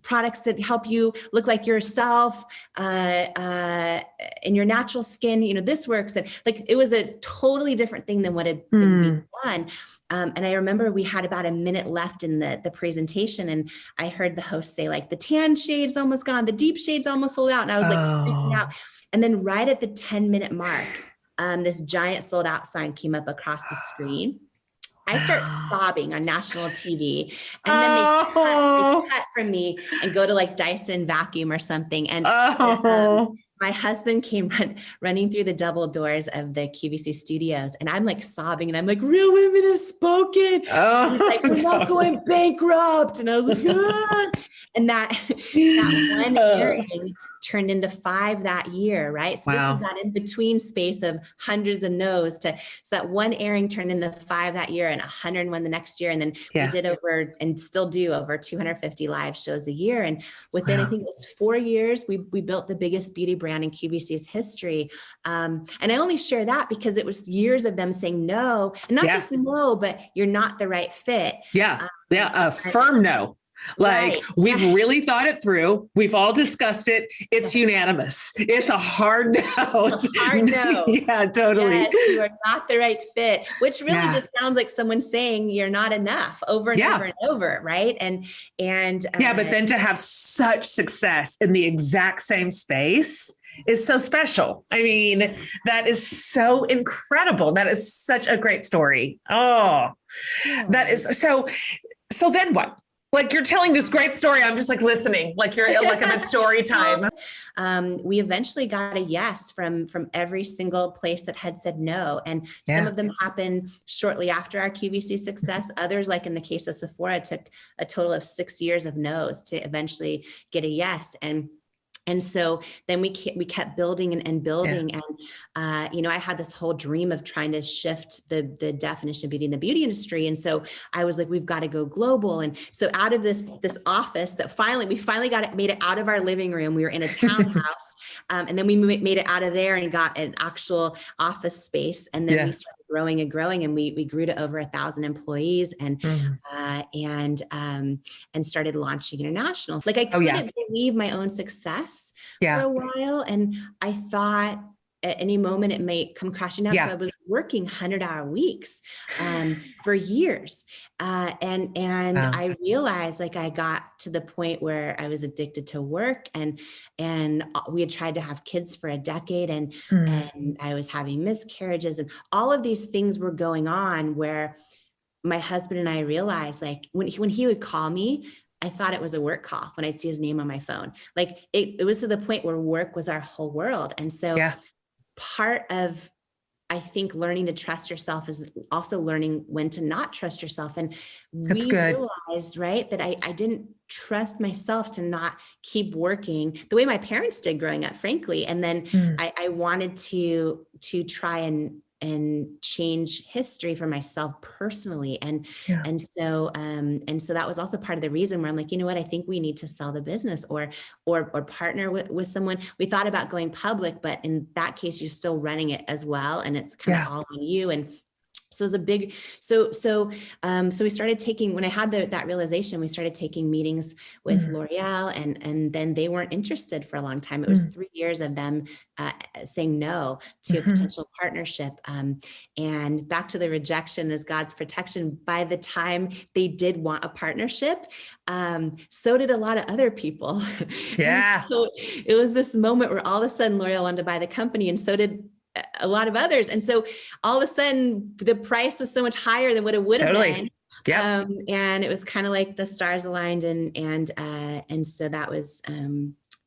products that help you look like yourself, in your natural skin, this works. And like, it was a totally different thing than what had been being done. And I remember we had about a minute left in the presentation, and I heard the host say like, the tan shade's almost gone, the deep shade's almost sold out. And I was like freaking out. And then right at the 10-minute mark, this giant sold out sign came up across the screen. I start sobbing on national TV, and then they cut from me and go to like Dyson vacuum or something. And my husband came running through the double doors of the QVC studios, and I'm like sobbing, and I'm like, real women have spoken. He's like, we're not going bankrupt. And I was like, ah. And that one airing turned into 5 that year, right? So this is that in between space of hundreds of no's so that one airing turned into 5 that year and 101 the next year. And then we did over, and still do, over 250 live shows a year. And within, I think it was 4 years, we built the biggest beauty brand in QVC's history. And I only share that because it was years of them saying no, and not just no, but you're not the right fit. A firm no. Like we've really thought it through. We've all discussed it. It's unanimous. It's a hard no. It's a hard no. Yeah, totally. Yes, you are not the right fit, which really just sounds like someone saying you're not enough over and over and over. Right. And but then to have such success in the exact same space is so special. I mean, that is so incredible. That is such a great story. That is so then what? Like you're telling this great story. I'm just like listening, like you're like I'm at story time. We eventually got a yes from every single place that had said no. And some of them happened shortly after our QVC success. Others, like in the case of Sephora, took a total of 6 years of no's to eventually get a yes. And so then we kept building and building. And, I had this whole dream of trying to shift the definition of beauty in the beauty industry. And so I was like, we've got to go global. And so out of this office that we finally made it out of our living room. We were in a townhouse. And then we made it out of there and got an actual office space. And then we started growing and we grew to over 1,000 employees and started launching international. Like I couldn't believe my own success for a while. And I thought at any moment it may come crashing down. So I was working 100-hour weeks for years. And I realized like I got to the point where I was addicted to work and we had tried to have kids for a decade and I was having miscarriages and all of these things were going on where my husband and I realized like when he would call me, I thought it was a work call when I'd see his name on my phone. Like it was to the point where work was our whole world. And so part of, I think, learning to trust yourself is also learning when to not trust yourself. And we realized, right, that I didn't trust myself to not keep working the way my parents did growing up, frankly. And then I wanted to try and change history for myself personally. And so that was also part of the reason where I'm like, you know what, I think we need to sell the business or partner with someone. We thought about going public, but in that case, you're still running it as well. And it's kind of all on you. And So it was a big, so we started taking, when I had that realization, we started taking meetings with L'Oreal, and then they weren't interested for a long time. It was 3 years of them saying no to a potential partnership. And back to the rejection is God's protection. By the time they did want a partnership, so did a lot of other people. Yeah. So it was this moment where all of a sudden L'Oreal wanted to buy the company, and so did a lot of others. And so all of a sudden the price was so much higher than what it would have been. Yeah. And it was kind of like the stars aligned, and so that was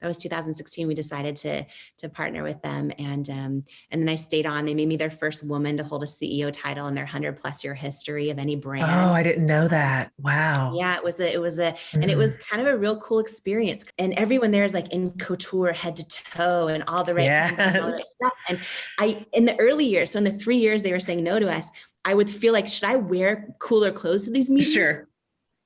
2016. We decided to partner with them, and then I stayed on. They made me their first woman to hold a CEO title in their 100+ year history of any brand. Oh, I didn't know that. Wow. Yeah, it was and it was kind of a real cool experience. And everyone there is like in couture, head to toe, and all the right handbags, all the right stuff. And in the early years, so in the 3 years they were saying no to us, I would feel like, should I wear cooler clothes to these meetings? Sure.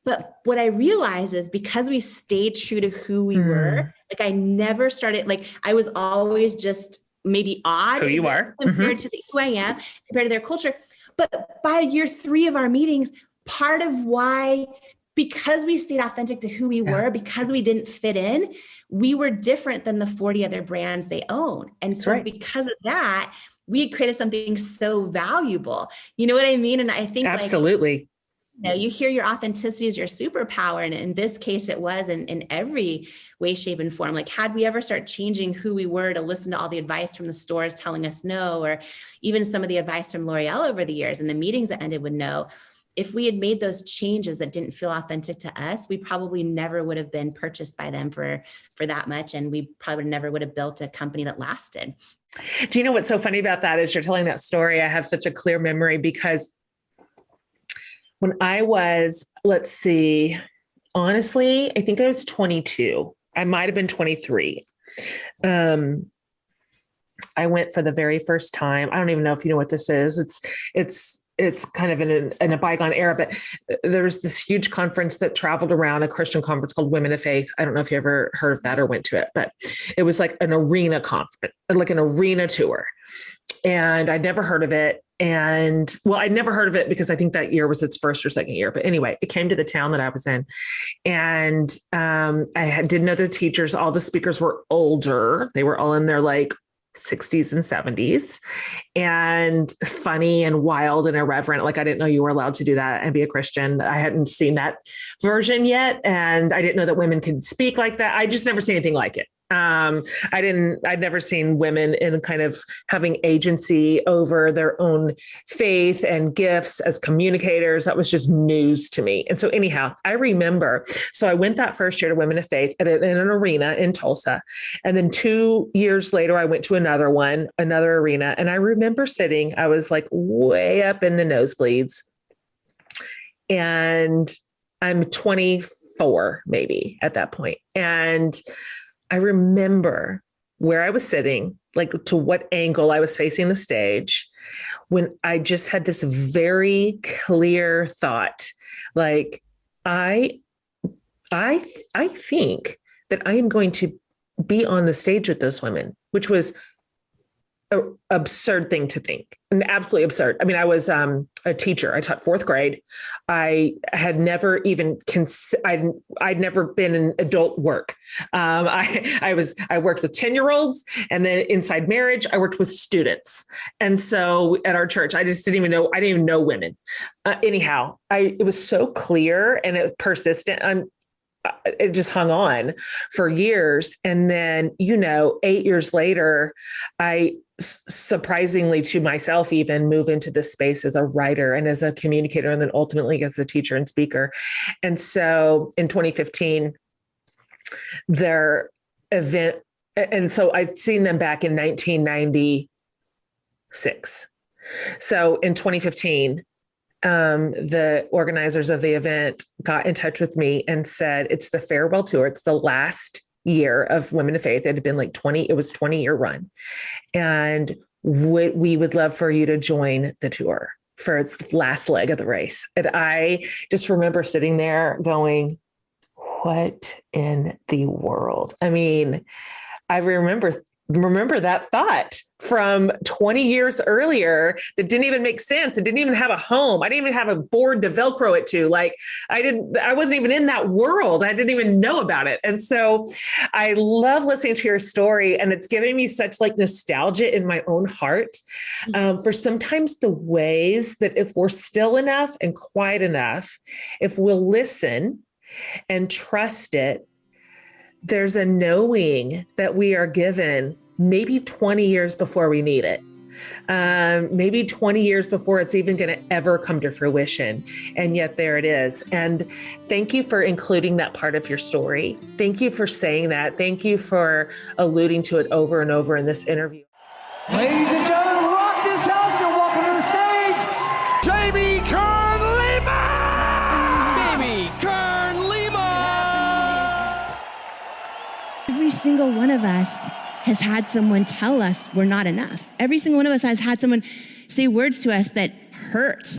But what I realized is, because we stayed true to who we were, like I never started, like I was always just maybe odd Who you are compared to who I am, compared to their culture. But by year 3 of our meetings, part of why, because we stayed authentic to who we were, because we didn't fit in, we were different than the 40 other brands they own. And so because of that, we had created something so valuable. You know what I mean? And I think absolutely. You hear your authenticity is your superpower. And in this case, it was in every way, shape, and form. Like, had we ever start changing who we were to listen to all the advice from the stores telling us no, or even some of the advice from L'Oreal over the years and the meetings that ended with no, if we had made those changes that didn't feel authentic to us, we probably never would have been purchased by them for that much. And we probably never would have built a company that lasted. Do you know what's so funny about that? As you're telling that story, I have such a clear memory, because when I was, let's see, honestly, I think I was 22. I might've been 23. I went for the very first time. I don't even know if you know what this is. It's kind of in a bygone era, but there was this huge conference that traveled around, a Christian conference called Women of Faith. I don't know if you ever heard of that or went to it, but it was like an arena conference, like an arena tour. And I'd never heard of it. And well, I'd never heard of it because I think that year was its first or second year. But anyway, it came to the town that I was in. And didn't know the teachers. All the speakers were older. They were all in their like 60s and 70s, and funny and wild and irreverent. Like, I didn't know you were allowed to do that and be a Christian. I hadn't seen that version yet. And I didn't know that women could speak like that. I just never seen anything like it. I'd never seen women in kind of having agency over their own faith and gifts as communicators. That was just news to me. And so anyhow, I remember, so I went that first year to Women of Faith in an arena in Tulsa. And then 2 years later, I went to another arena. And I remember sitting, I was like way up in the nosebleeds, and I'm 24 maybe at that point. And I remember where I was sitting, like to what angle I was facing the stage, when I just had this very clear thought, like, I think that I am going to be on the stage with those women, which was an absurd thing to think, and absolutely absurd. I mean, I was a teacher. I taught fourth grade. I had never even I'd never been in adult work. I worked with 10-year-olds, and then inside marriage, I worked with students. And so at our church, I didn't even know women. Anyhow, it was so clear and persistent. It just hung on for years. And then, 8 years later, I surprisingly to myself even move into this space as a writer and as a communicator, and then ultimately as a teacher and speaker. And so in 2015, their event, and so I'd seen them back in 1996. So in 2015, the organizers of the event got in touch with me and said, it's the farewell tour. It's the last year of Women of Faith. It had been like 20-year run. And we would love for you to join the tour for its last leg of the race. And I just remember sitting there going, what in the world? I mean, I remember remember that thought from 20 years earlier that didn't even make sense. It didn't even have a home. I didn't even have a board to Velcro it to. Like I wasn't even in that world. I didn't even know about it. And so I love listening to your story, and it's giving me such like nostalgia in my own heart for sometimes the ways that if we're still enough and quiet enough, if we'll listen and trust it, there's a knowing that we are given maybe 20 years before we need it. Maybe 20 years before it's even going to ever come to fruition. And yet there it is. And thank you for including that part of your story. Thank you for saying that. Thank you for alluding to it over and over in this interview. Ladies and gentlemen, rock this house and welcome to the stage, Jamie Kern Lima! Jamie Kern Lima! Every single one of us has had someone tell us we're not enough. Every single one of us has had someone say words to us that hurt.